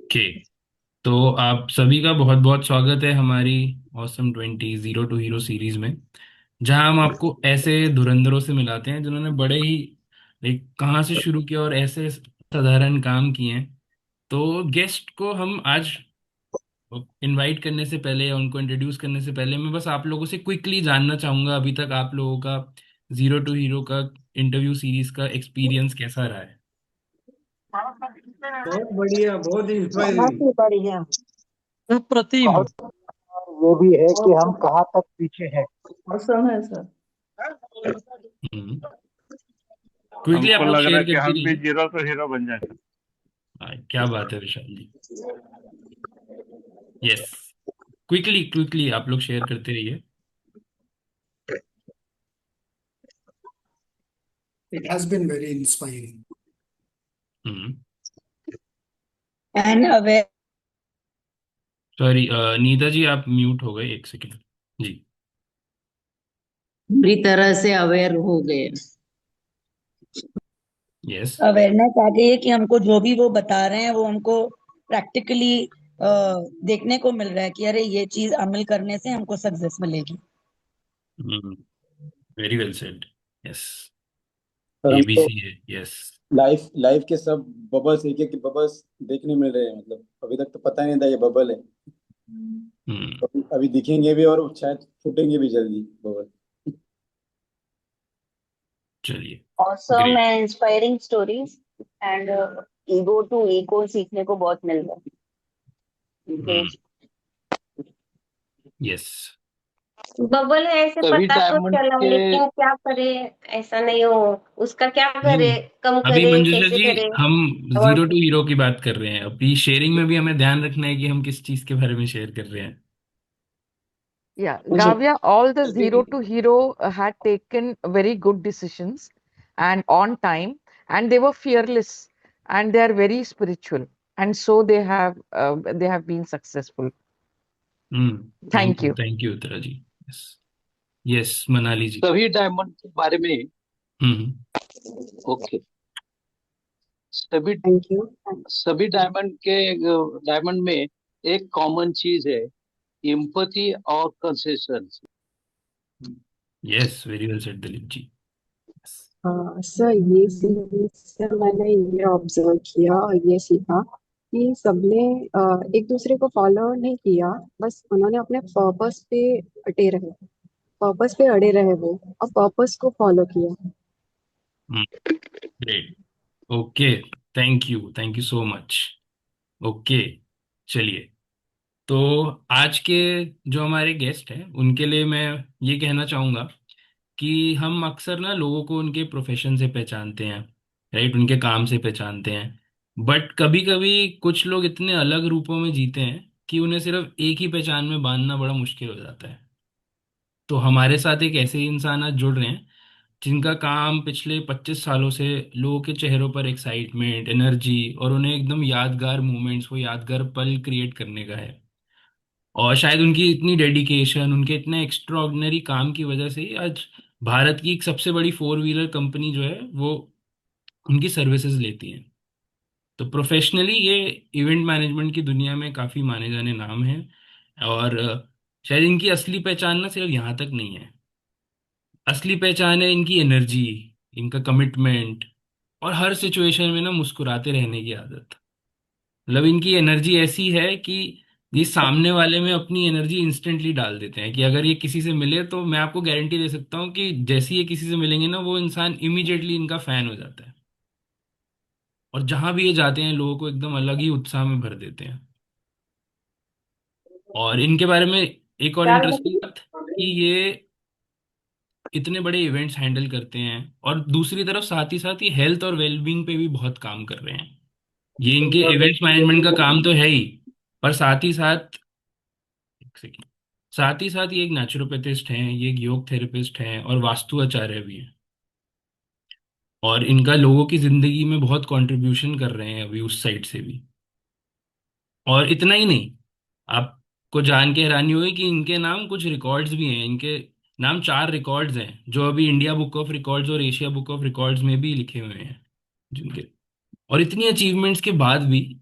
Okay. तो आप सभी का बहुत बहुत स्वागत है हमारी awesome zero to hero series में, जहां हम आपको ऐसे धुरंधरों से मिलाते हैं जिन्होंने बड़े ही एक कहाँ से शुरू किया और ऐसे साधारण काम किए हैं। तो गेस्ट को हम आज इनवाइट करने से पहले या उनको इंट्रोड्यूस करने से पहले मैं बस आप लोगों से क्विकली जानना चाहूंगा, अभी तक आप लोगों का जीरो टू हीरो का इंटरव्यू सीरीज का एक्सपीरियंस कैसा रहा है। बहुत बढ़िया, बहुत बहुत इंस्पायरिंग। ही बढ़िया। अप्रतिम। और ये भी है कि हम कहाँ तक पीछे हैं। असम है सर। क्विकली आप हमको लोग लग रहा शेयर है कि करते हम भी रहिए। जीरो टू हीरो बन जाएंगे। क्या बात है विशाल जी। यस, क्विकली क्विकली आप लोग शेयर करते रहिए। It has been very inspiring. Hmm. And aware. Sorry Nita ji, आप म्यूट हो गए, एक सेकेंड। जी। पूरी तरह से अवेयर हो गए। यस। अवेयरनेस आ गई है कि हमको जो भी वो बता रहे हैं वो हमको प्रैक्टिकली देखने को मिल रहा है कि अरे ये चीज अमल करने से हमको सक्सेस मिलेगी। Very well said. यस। और हमको एबीसी है। यस। लाइफ लाइफ के सब बबल्स, एक एक बबल्स देखने मिल रहे हैं। मतलब अभी तक तो पता ही नहीं था ये बबल है। हम्म। अभी दिखेंगे भी और शायद फूटेंगे भी जल्दी बबल। चलिए। awesome great. and inspiring stories and ego to ego सीखने को बहुत मिल रहा है। यस। बबल है ऐसे सभी पता तो डायमंड चला, के लेकिन क्या करे? ऐसा नहीं हो, उसका क्या करे, नहीं, कम अभी करे, मंजुषा कैसे जी, करे? हम और जीरो टू हीरो की बात कर रहे हैं। अभी शेयरिंग में भी हमें ध्यान रखना है कि हम किस चीज के बारे में शेयर कर रहे हैं। Yeah, मुझे Gavya, all the अभी zero to hero had taken very good decisions and on time, and they were fearless, and they are very spiritual, and so they have been successful. Thank you. Thank you Uttara ji. Yes. Yes Manali ji. सभी diamond के बारे में। Hmm. Okay. सभी thank you. सभी diamond में एक common चीज है, एम्पैथी और concession. Yes, very well said Dilip ji. Yes. Sir, ये सीरीज से मैंने ये ऑब्जर्व किया और ये सीखा कि सबने एक दूसरे को फॉलो नहीं किया, बस उन्होंने अपने पर्पस पे अड़े रहे वो, और पर्पस को फॉलो किया। Great. Okay. Thank you so much. Okay. चलिए। तो आज के जो हमारे गेस्ट हैं उनके लिए मैं ये कहना चाहूँगा कि हम अक्सर ना लोगों को उनके प्रोफेशन से पहचानते हैं, राइट, उनके काम से पहचानते हैं। बट कभी कभी कुछ लोग इतने अलग रूपों में जीते हैं कि उन्हें सिर्फ एक ही पहचान में बांधना बड़ा मुश्किल हो जाता है। तो हमारे साथ एक ऐसे ही इंसान आज जुड़ रहे हैं जिनका काम पिछले 25 सालों से लोगों के चेहरों पर एक्साइटमेंट, एनर्जी और उन्हें एकदम यादगार मोमेंट्स, वो यादगार पल क्रिएट करने का है। और शायद उनकी इतनी डेडिकेशन, उनके इतने एक्स्ट्राऑर्डिनरी काम की वजह से ही आज भारत की एक सबसे बड़ी फोर व्हीलर कंपनी जो है वो उनकी सर्विसेज लेती है। तो प्रोफेशनली ये इवेंट मैनेजमेंट की दुनिया में काफ़ी माने जाने नाम हैं। और शायद इनकी असली पहचान ना सिर्फ यहाँ तक नहीं है। असली पहचान है इनकी एनर्जी, इनका कमिटमेंट और हर सिचुएशन में ना मुस्कुराते रहने की आदत। मतलब इनकी एनर्जी ऐसी है कि ये सामने वाले में अपनी एनर्जी इंस्टेंटली डाल देते हैं कि अगर ये किसी से मिले तो मैं आपको गारंटी दे सकता हूँ कि जैसे ही ये किसी से मिलेंगे ना वो इंसान इमीडिएटली इनका फैन हो जाता है। और जहां भी ये जाते हैं लोगों को एकदम अलग ही उत्साह में भर देते हैं। और इनके बारे में एक और इंटरेस्टिंग बात कि ये इतने बड़े इवेंट्स हैंडल करते हैं और दूसरी तरफ साथ ही साथ ये हेल्थ और वेलबींग पे भी बहुत काम कर रहे हैं। ये इनके इवेंट्स मैनेजमेंट का काम तो है ही, पर साथ ही साथ, एक सेकेंड, साथ ही साथ ये एक नेचुरोपैथिस्ट हैं, ये एक योग थेरेपिस्ट हैं और वास्तु आचार्य भी हैं। और इनका लोगों की जिंदगी में बहुत कंट्रीब्यूशन कर रहे हैं अभी उस साइड से भी। और इतना ही नहीं, आपको जान के हैरानी होगी कि इनके नाम कुछ रिकॉर्ड्स भी हैं। इनके नाम 4 रिकॉर्ड्स हैं जो अभी इंडिया बुक ऑफ रिकॉर्ड्स और एशिया बुक ऑफ रिकॉर्ड्स में भी लिखे हुए हैं, जिनके, और इतनी अचीवमेंट्स के बाद भी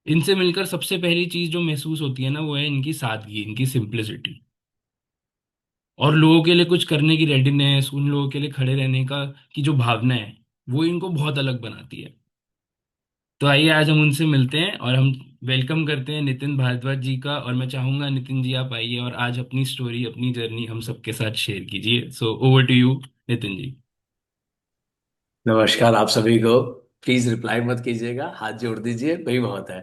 इनसे मिलकर सबसे पहली चीज जो महसूस होती है ना, वो है इनकी सादगी, इनकी सिंप्लिसिटी, और लोगों के लिए कुछ करने की रेडीनेस, उन लोगों के लिए खड़े रहने का की जो भावना है, वो इनको बहुत अलग बनाती है। तो आइए आज हम उनसे मिलते हैं और हम वेलकम करते हैं नितिन भारद्वाज जी का। और मैं चाहूंगा नितिन जी आप आइए और आज अपनी स्टोरी, अपनी जर्नी हम सबके साथ शेयर कीजिए। So over to you Nitin ji. नमस्कार आप सभी को। प्लीज रिप्लाई मत कीजिएगा, हाथ जोड़ दीजिए, वही बहुत है।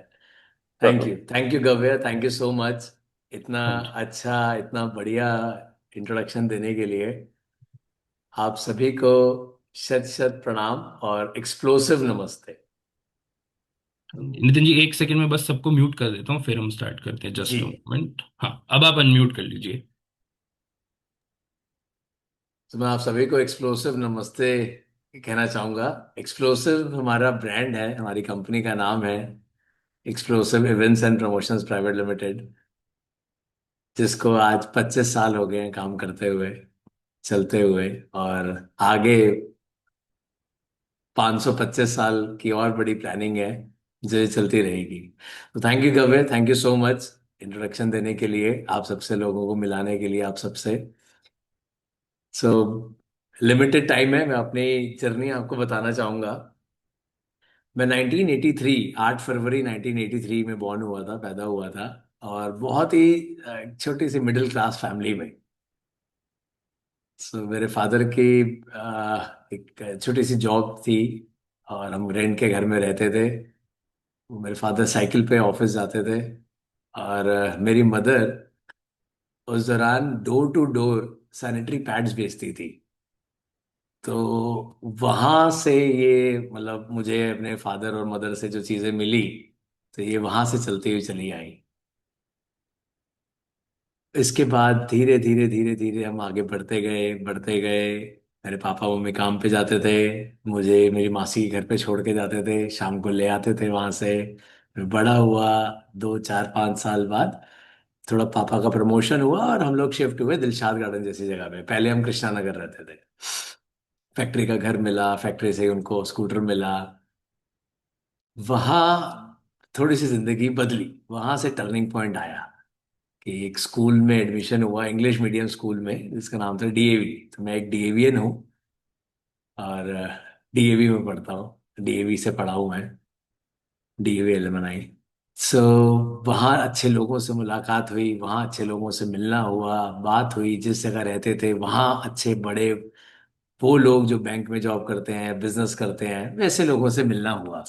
थैंक यू गव्य, थैंक यू सो मच। इतना हाँ जी। अच्छा, इतना बढ़िया इंट्रोडक्शन देने के लिए आप सभी को शत शत प्रणाम और एक्सप्लोसिव नमस्ते। हाँ जी। नितिन जी एक सेकंड में बस सबको म्यूट कर देता हूँ, फिर हम स्टार्ट करते हैं। जी। Just a moment. हाँ, अब आप अनम्यूट कर लीजिए। तो मैं आप सभी को एक्सप्लोसिव नमस्ते कहना चाहूँगा। एक्सप्लोसिव हमारा ब्रांड है, हमारी कंपनी का नाम है explosive events and promotions private limited, जिसको आज 25 साल हो गए हैं काम करते हुए, चलते हुए, और आगे 525 साल की और बड़ी प्लानिंग है जो ये चलती रहेगी। तो थैंक यू गव्य, thank you so much introduction देने के लिए, आप सबसे लोगों को मिलाने के लिए, आप सबसे। सो लिमिटेड टाइम है, मैं अपनी जर्नी आपको बताना चाहूँगा। मैं 1983, 8 फरवरी 1983 में बॉर्न हुआ था, पैदा हुआ था, और बहुत ही छोटी सी मिडिल क्लास फैमिली में। मेरे फादर की एक छोटी सी जॉब थी और हम रेंट के घर में रहते थे। मेरे फादर साइकिल पे ऑफिस जाते थे, और मेरी मदर उस दौरान door to door sanitary pads बेचती थी। तो वहां से ये मतलब मुझे अपने फादर और मदर से जो चीजें मिली, तो ये वहां से चलती हुई चली आई। इसके बाद धीरे धीरे धीरे धीरे हम आगे बढ़ते गए, बढ़ते गए। मेरे पापा मम्मी काम पे जाते थे, मुझे मेरी मासी के घर पे छोड़ के जाते थे, शाम को ले आते थे वहां से। मैं बड़ा हुआ, 2 4 5 साल बाद थोड़ा पापा का प्रमोशन हुआ और हम लोग शिफ्ट हुए दिलशाद गार्डन जैसी जगह पे। पहले हम कृष्णा नगर रहते थे। फैक्ट्री का घर मिला, फैक्ट्री से उनको स्कूटर मिला। वहाँ थोड़ी सी जिंदगी बदली, वहां से टर्निंग पॉइंट आया कि एक स्कूल में एडमिशन हुआ, इंग्लिश मीडियम स्कूल में, जिसका नाम था डीएवी। तो मैं एक डीएवीएन हूँ और डीएवी में पढ़ता हूँ, डीएवी से पढ़ा हूँ मैं, डीएवी एलुमनाई। सो वहाँ अच्छे लोगों से मुलाकात हुई, वहाँ अच्छे लोगों से मिलना हुआ, बात हुई। जिस जगह रहते थे वहाँ अच्छे बड़े वो लोग जो बैंक में जॉब करते हैं, बिजनेस करते हैं, वैसे लोगों से मिलना हुआ।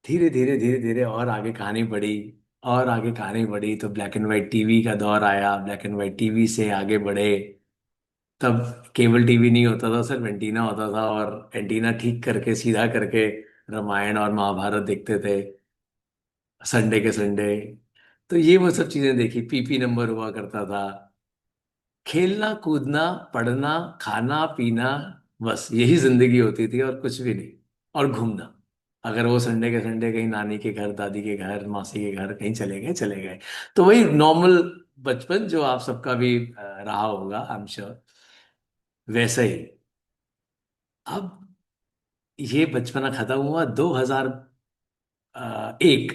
धीरे धीरे धीरे धीरे और आगे कहानी बढ़ी, और आगे कहानी बढ़ी तो ब्लैक एंड वाइट टीवी का दौर आया। ब्लैक एंड वाइट टीवी से आगे बढ़े, तब केबल टीवी नहीं होता था, सिर्फ एंटीना होता था, और एंटीना ठीक करके सीधा करके रामायण और महाभारत देखते थे संडे के संडे। तो ये वो सब चीजें देखी। पीपी नंबर हुआ करता था। खेलना कूदना, पढ़ना, खाना पीना, बस यही जिंदगी होती थी और कुछ भी नहीं। और घूमना, अगर वो संडे के संडे कहीं नानी के घर, दादी के घर, मासी के घर कहीं चले गए, चले गए। तो वही नॉर्मल बचपन जो आप सबका भी रहा होगा, आई एम श्योर, वैसे ही। अब ये बचपना खत्म हुआ 2001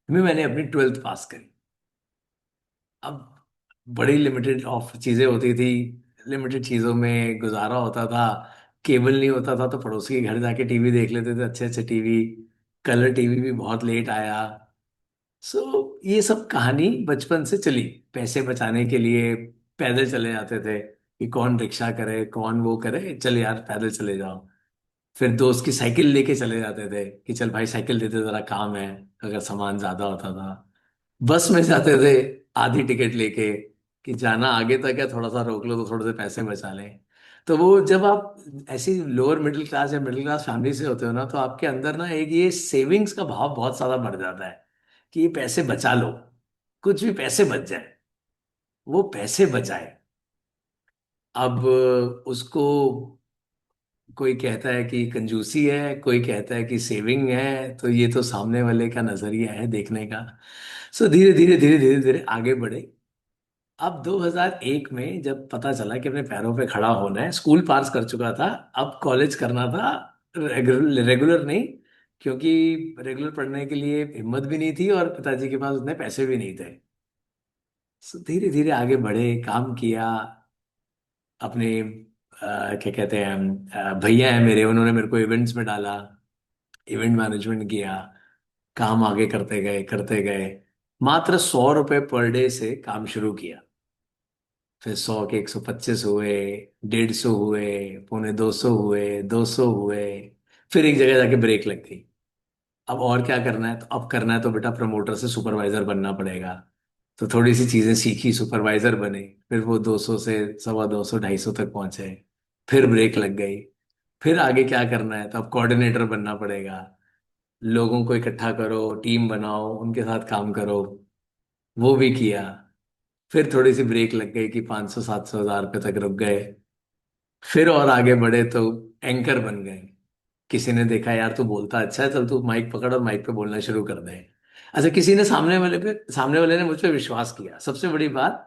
में, मैंने अपनी 12th पास करी। अब बड़ी लिमिटेड ऑफ चीजें होती थी, लिमिटेड चीजों में गुजारा होता था। केबल नहीं होता था तो पड़ोसी के घर जाके टीवी देख लेते थे, अच्छे अच्छे टीवी। कलर टीवी भी बहुत लेट आया। सो ये सब कहानी बचपन से चली। पैसे बचाने के लिए पैदल चले जाते थे कि कौन रिक्शा करे, कौन वो करे, चल यार पैदल चले जाओ। फिर दोस्त की साइकिल लेके चले जाते थे कि चल भाई साइकिल देते, जरा काम है, अगर सामान ज्यादा होता था। बस में जाते थे आधी टिकट लेके कि जाना आगे तक है, थोड़ा सा रोक लो तो थोड़े से पैसे बचा लें। तो वो जब आप ऐसी लोअर मिडिल क्लास या मिडिल क्लास फैमिली से होते हो ना, तो आपके अंदर ना एक ये सेविंग्स का भाव बहुत ज्यादा बढ़ जाता है कि ये पैसे बचा लो, कुछ भी पैसे बच जाए, वो पैसे बचाए। अब उसको कोई कहता है कि कंजूसी है, कोई कहता है कि सेविंग है, तो ये तो सामने वाले का नजरिया है देखने का। सो धीरे धीरे धीरे धीरे धीरे आगे बढ़े। अब 2001 में जब पता चला कि अपने पैरों पे खड़ा होना है, स्कूल पास कर चुका था, अब कॉलेज करना था। रेगुलर रेगुलर नहीं, क्योंकि रेगुलर पढ़ने के लिए हिम्मत भी नहीं थी और पिताजी के पास उतने पैसे भी नहीं थे। सो धीरे धीरे आगे बढ़े, काम किया अपने। क्या कहते हैं, भैया है मेरे, उन्होंने मेरे को इवेंट्स में डाला, इवेंट मैनेजमेंट किया। काम आगे करते गए करते गए। मात्र 100 रुपए पर डे से काम शुरू किया। फिर 100 के 125 हुए, 150 हुए, 250 हुए, 200 हुए। फिर एक जगह जाके ब्रेक लग गई। अब और क्या करना है, तो अब करना है तो बेटा प्रमोटर से सुपरवाइजर बनना पड़ेगा। तो थोड़ी सी चीजें सीखी, सुपरवाइजर बने। फिर वो 200 से 250, 250 तक पहुंचे। फिर ब्रेक लग गई। फिर आगे क्या करना है, तो अब कोऑर्डिनेटर बनना पड़ेगा। लोगों को इकट्ठा करो, टीम बनाओ, उनके साथ काम करो। वो भी किया। फिर थोड़ी सी ब्रेक लग गई कि 500, 700, 1000 रुपये तक रुक गए। फिर और आगे बढ़े तो एंकर बन गए। किसी ने देखा यार तू बोलता अच्छा है, चल तू माइक पकड़ और माइक पे बोलना शुरू कर दे। अच्छा, किसी ने सामने वाले ने मुझ पे विश्वास किया। सबसे बड़ी बात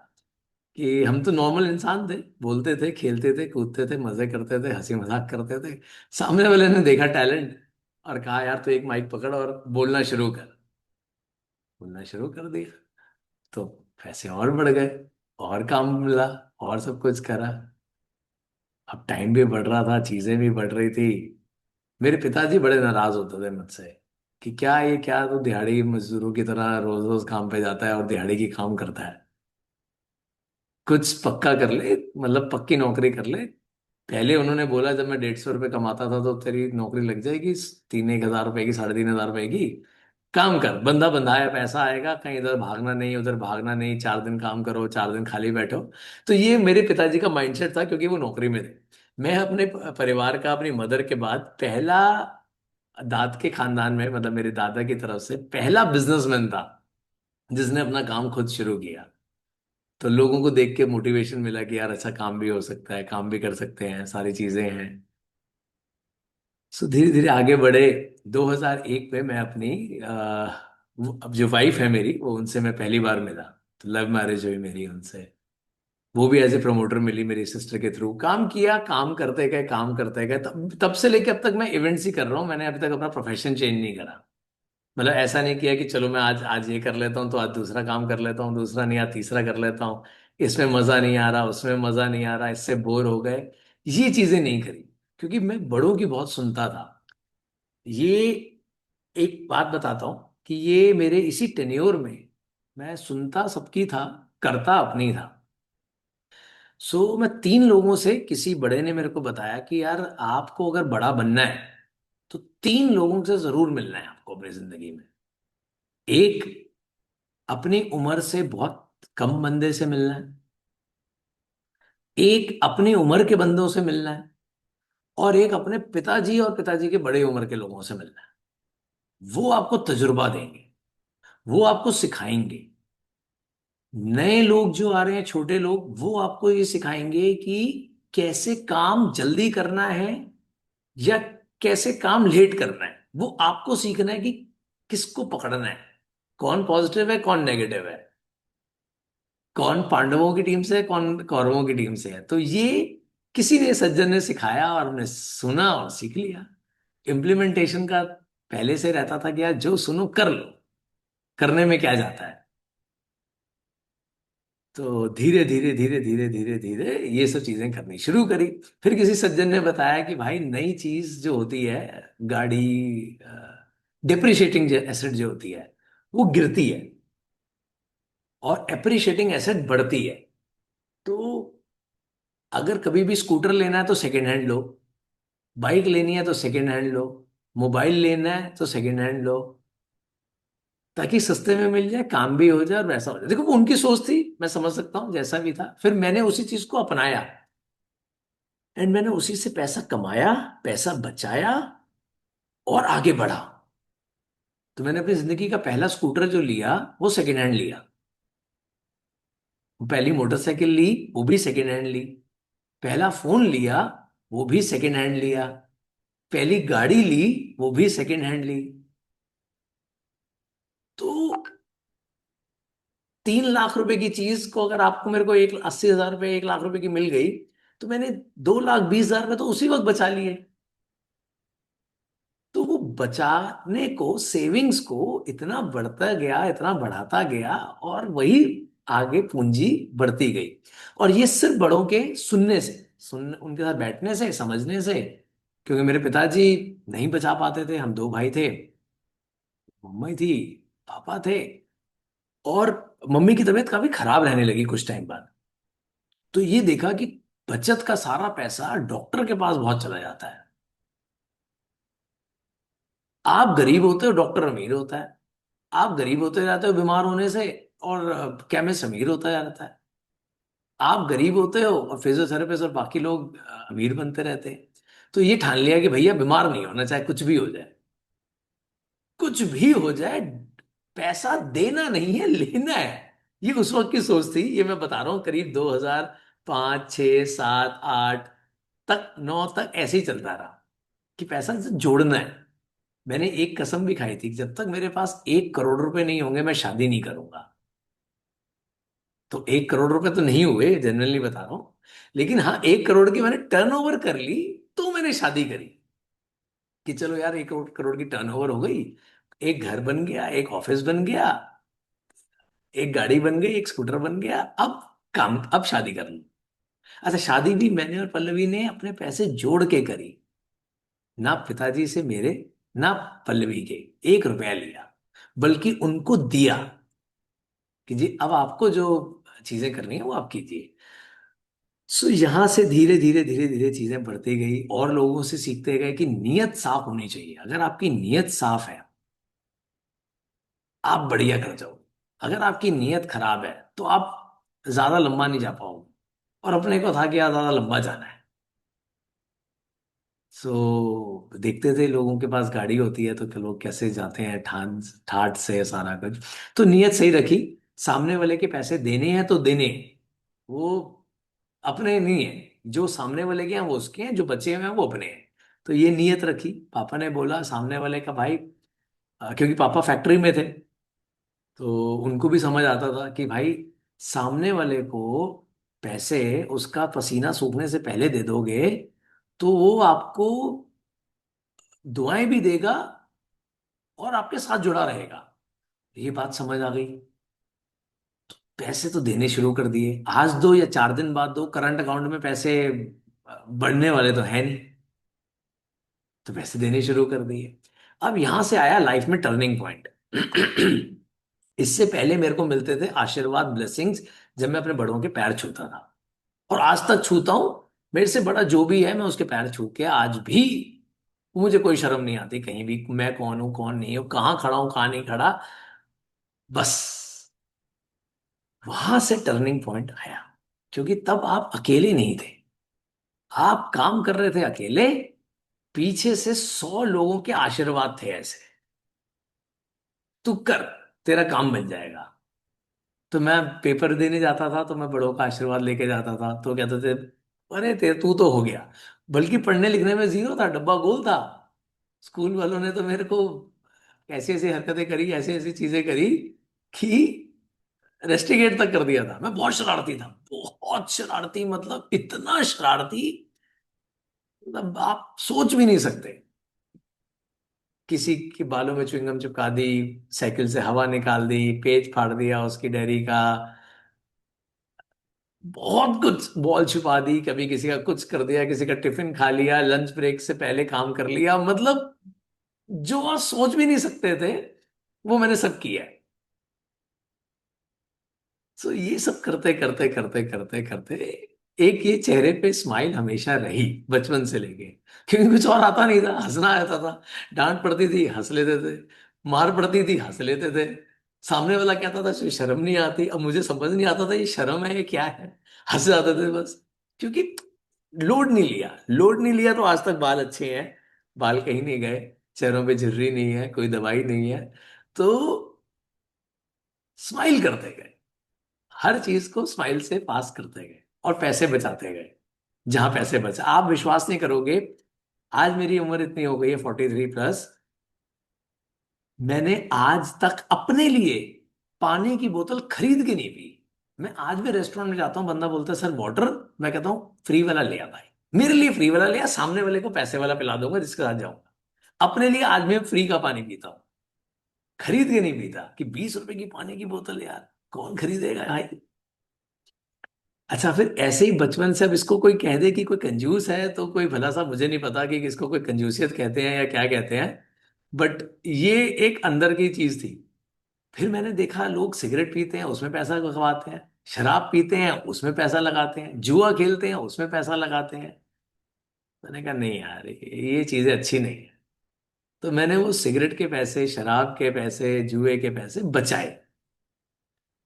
कि हम तो नॉर्मल इंसान थे, बोलते थे, खेलते थे, कूदते थे, मजे करते थे, हंसी मजाक करते थे। सामने वाले ने देखा टैलेंट और कहा यार तू एक माइक पकड़ और बोलना शुरू कर। बोलना शुरू कर दिया। तो पैसे और बढ़ गए, और काम मिला, और सब कुछ करा। अब टाइम भी बढ़ रहा था, चीजें भी बढ़ रही थी। मेरे पिताजी बड़े नाराज होते थे मुझसे कि क्या ये, क्या तो दिहाड़ी मजदूरों की तरह रोज रोज काम पे जाता है और दिहाड़ी की काम करता है। कुछ पक्का कर ले, मतलब पक्की नौकरी कर ले। पहले उन्होंने बोला जब मैं 150 रुपये कमाता था तो तेरी नौकरी लग जाएगी 3-1 हज़ार रुपए की, 3,500 रुपए की। काम कर, बंदा बंधाया, पैसा आएगा, कहीं इधर भागना नहीं उधर भागना नहीं, 4 दिन काम करो, 4 दिन खाली बैठो। तो ये मेरे पिताजी का माइंडसेट था, क्योंकि वो नौकरी में थे। मैं अपने परिवार का, अपनी मदर के बाद पहला, दाद के खानदान में, मतलब मेरे दादा की तरफ से पहला बिजनेसमैन था जिसने अपना काम खुद शुरू किया। तो लोगों को देख के मोटिवेशन मिला कि यार अच्छा काम भी हो सकता है, काम भी कर सकते हैं, सारी चीजें हैं। सो धीरे धीरे आगे बढ़े। 2001 में मैं अपनी अब जो वाइफ है मेरी, वो उनसे मैं पहली बार मिला। तो लव मैरिज हुई मेरी उनसे। वो भी एज ए प्रमोटर मिली मेरी सिस्टर के थ्रू। काम किया, काम करते गए, काम करते गए। तब तब से लेके अब तक मैं इवेंट्स ही कर रहा हूँ। मैंने अभी तक अपना प्रोफेशन चेंज नहीं करा। मतलब ऐसा नहीं किया कि चलो मैं आज आज ये कर लेता हूँ तो आज दूसरा काम कर लेता हूँ, दूसरा नहीं आज तीसरा कर लेता हूँ। इसमें मजा नहीं आ रहा, उसमें मजा नहीं आ रहा, इससे बोर हो गए। ये चीजें नहीं करी, क्योंकि मैं बड़ों की बहुत सुनता था। ये एक बात बताता हूँ कि ये मेरे इसी टेन्योर में मैं सुनता सबकी था, करता अपनी था। सो मैं 3 लोगों से, किसी बड़े ने मेरे को बताया कि यार आपको अगर बड़ा बनना है तो 3 लोगों से जरूर मिलना है आपको अपनी जिंदगी में। एक, अपनी उम्र से बहुत कम बंदे से मिलना है। एक, अपनी उम्र के बंदों से मिलना है। और एक, अपने पिताजी और पिताजी के बड़े उम्र के लोगों से मिलना है। वो आपको तजुर्बा देंगे, वो आपको सिखाएंगे। नए लोग जो आ रहे हैं, छोटे लोग, वो आपको ये सिखाएंगे कि कैसे काम जल्दी करना है या कैसे काम लेट करना है। वो आपको सीखना है कि किसको पकड़ना है, कौन पॉजिटिव है कौन नेगेटिव है, कौन पांडवों की टीम से है कौन कौरवों की टीम से है। तो ये किसी ने, सज्जन ने सिखाया और हमने सुना और सीख लिया। इम्प्लीमेंटेशन का पहले से रहता था कि यार जो सुनो कर लो, करने में क्या जाता है। तो धीरे धीरे धीरे धीरे धीरे धीरे ये सब चीजें करनी शुरू करी। फिर किसी सज्जन ने बताया कि भाई नई चीज जो होती है, गाड़ी, डिप्रिशिएटिंग एसेट जो होती है वो गिरती है और एप्रिशिएटिंग एसेट बढ़ती है। तो अगर कभी भी स्कूटर लेना है तो सेकेंड हैंड लो, बाइक लेनी है तो सेकेंड हैंड लो, मोबाइल लेना है तो सेकेंड हैंड लो, ताकि सस्ते में मिल जाए, काम भी हो जाए और वैसा हो जाए। देखो वो उनकी सोच थी, मैं समझ सकता हूँ, जैसा भी था। फिर मैंने उसी चीज को अपनाया एंड मैंने उसी से पैसा कमाया, पैसा बचाया और आगे बढ़ा। तो मैंने अपनी जिंदगी का पहला स्कूटर जो लिया वो सेकेंड हैंड लिया। पहली मोटरसाइकिल ली, वो भी सेकेंड हैंड ली। पहला फोन लिया, वो भी सेकेंड हैंड लिया। पहली गाड़ी ली, वो भी सेकेंड हैंड ली। तो 3 लाख रुपए की चीज को अगर आपको मेरे को 1,80,000 रुपए 1 लाख रुपए की मिल गई, तो मैंने 2,20,000 रुपए तो उसी वक्त बचा लिए। तो वो बचाने को, सेविंग्स को इतना बढ़ता गया, इतना बढ़ाता गया, और वही आगे पूंजी बढ़ती गई। और ये सिर्फ बड़ों के उनके साथ बैठने से, समझने से। क्योंकि मेरे पिताजी नहीं बचा पाते थे, हम 2 भाई थे, मम्मी थी, पापा थे। और मम्मी की तबीयत काफी खराब रहने लगी कुछ टाइम बाद। तो ये देखा कि बचत का सारा पैसा डॉक्टर के पास बहुत चला जाता है। आप गरीब होते हो, डॉक्टर अमीर होता है। आप गरीब होते जाते हो बीमार होने से, और केमिस्ट अमीर होता जाता है। आप गरीब होते हो और फिजियोथेरेपिस्ट और बाकी लोग अमीर बनते रहते हैं। तो ये ठान लिया कि भैया बीमार नहीं होना, चाहे कुछ भी हो जाए। कुछ भी हो जाए, पैसा देना नहीं है, लेना है। ये उस वक्त की सोच थी। ये मैं बता रहा हूँ करीब 2005, 6, 7, 8 तक, 9 तक ऐसे ही चलता रहा कि पैसा जोड़ना है। मैंने एक कसम भी खाई थी कि जब तक मेरे पास 1 करोड़ रुपए नहीं होंगे मैं शादी नहीं करूंगा। तो 1 करोड़ रुपए तो नहीं हुए, जनरली बता रहा हूं। लेकिन हाँ, 1 करोड़ की मैंने टर्नओवर कर ली, तो मैंने शादी करी। कि चलो यार, 1 करोड़ की टर्नओवर हो गई, एक घर बन गया, एक ऑफिस बन गया, एक गाड़ी बन गई, एक स्कूटर बन गया, अब शादी कर लूं। अच्छा, शादी भी मैंने और पल्लवी ने अपने पैसे जोड़ के करी। ना पिताजी से मेरे, ना पल्लवी के 1 रुपया लिया, बल्कि उनको दिया कि जी अब आपको जो चीजें करनी है वो आप कीजिए। सो यहां से धीरे धीरे धीरे धीरे चीजें बढ़ती गई, और लोगों से सीखते गए कि नीयत साफ होनी चाहिए। अगर आपकी नीयत साफ है, आप बढ़िया कर जाओ। अगर आपकी नीयत खराब है, तो आप ज्यादा लंबा नहीं जा पाओगे। और अपने को था कि यार ज्यादा लंबा जाना है। सो देखते थे लोगों के पास गाड़ी होती है तो कि लोग कैसे जाते हैं, ठान ठाट से सारा कुछ। तो नीयत सही रखी। सामने वाले के पैसे देने हैं तो देने, वो अपने नहीं है। जो सामने वाले के हैं वो उसके हैं, जो बचे हुए हैं वो अपने हैं। तो ये नीयत रखी। पापा ने बोला सामने वाले का भाई, क्योंकि पापा फैक्ट्री में थे, तो उनको भी समझ आता था कि भाई सामने वाले को पैसे उसका पसीना सूखने से पहले दे दोगे, तो वो आपको दुआएं भी देगा और आपके साथ जुड़ा रहेगा। ये बात समझ आ गई। पैसे तो देने शुरू कर दिए। आज दो या 4 दिन बाद दो, करंट अकाउंट में पैसे बढ़ने वाले तो है नहीं। तो पैसे देने शुरू कर दिए। अब यहां से आया लाइफ में टर्निंग पॉइंट। इससे पहले मेरे को मिलते थे आशीर्वाद, ब्लेसिंग्स, जब मैं अपने बड़ों के पैर छूता था। और आज तक छूता हूं। मेरे से बड़ा जो भी है, मैं उसके पैर छू के आज भी, मुझे कोई शर्म नहीं आती कहीं भी, मैं कौन हूं कौन नहीं हूं, कहाँ खड़ा हूं कहाँ नहीं खड़ा। बस वहां से टर्निंग पॉइंट आया। क्योंकि तब आप अकेले नहीं थे। आप काम कर रहे थे अकेले, पीछे से 100 लोगों के आशीर्वाद थे ऐसे, तू कर, तेरा काम बन जाएगा। तो मैं पेपर देने जाता था तो मैं बड़ों का आशीर्वाद लेके जाता था, तो कहते थे अरे तू तो हो गया। बल्कि पढ़ने लिखने में जीरो था, डब्बा गोल था। स्कूल वालों ने तो मेरे को ऐसी ऐसी हरकतें करी, ऐसी ऐसी चीजें करी कि रेस्टिकेट तक कर दिया था। मैं बहुत शरारती था, बहुत शरारती, मतलब इतना शरारती, मतलब आप सोच भी नहीं सकते। किसी के बालों में च्युइंगम चिपका दी, साइकिल से हवा निकाल दी, पेज फाड़ दिया उसकी डायरी का, बहुत कुछ, बॉल छुपा दी, कभी किसी का कुछ कर दिया, किसी का टिफिन खा लिया, लंच ब्रेक से पहले काम कर लिया। मतलब जो आप सोच भी नहीं सकते थे, वो मैंने सब किया है। तो ये सब करते करते करते करते करते एक ये चेहरे पे स्माइल हमेशा रही, बचपन से लेके। क्योंकि कुछ और आता नहीं था, हंसना आता था। डांट पड़ती थी, हंस लेते थे। मार पड़ती थी, हंस लेते थे। सामने वाला कहता था इसमें शर्म नहीं आती, अब मुझे समझ नहीं आता था ये शर्म है ये क्या है। हंस जाते थे बस। क्योंकि लोड नहीं लिया तो आज तक बाल अच्छे हैं। बाल कहीं नहीं गए, चेहरों पे झुर्री नहीं है, कोई दवाई नहीं है। तो स्माइल करते गए, हर चीज को स्माइल से पास करते गए, और पैसे बचाते गए। जहां पैसे बचा, आप विश्वास नहीं करोगे, आज मेरी उम्र इतनी हो गई है 43+, मैंने आज तक अपने लिए पानी की बोतल खरीद के नहीं पी। मैं आज भी रेस्टोरेंट में जाता हूँ, बंदा बोलता है सर वाटर, मैं कहता हूँ फ्री वाला ले आ भाई, मेरे लिए फ्री वाला ले आ, सामने वाले को पैसे वाला पिला दूंगा जिसके साथ जाऊंगा। अपने लिए आज मैं फ्री का पानी पीता हूँ, खरीद के नहीं पीता कि 20 रुपए की पानी की बोतल यार कौन खरीदेगा भाई। अच्छा, फिर ऐसे ही बचपन से अब इसको कोई कह दे कि कोई कंजूस है तो कोई भला सा, मुझे नहीं पता कि इसको कोई कंजूसियत कहते हैं या क्या कहते हैं, बट ये एक अंदर की चीज थी। फिर मैंने देखा लोग सिगरेट पीते हैं उसमें पैसा लगवाते हैं, शराब पीते हैं उसमें पैसा लगाते हैं, जुआ खेलते हैं उसमें पैसा लगाते हैं। मैंने कहा नहीं यार ये चीजें अच्छी नहीं है। तो मैंने वो सिगरेट के पैसे, शराब के पैसे, जुए के पैसे बचाए।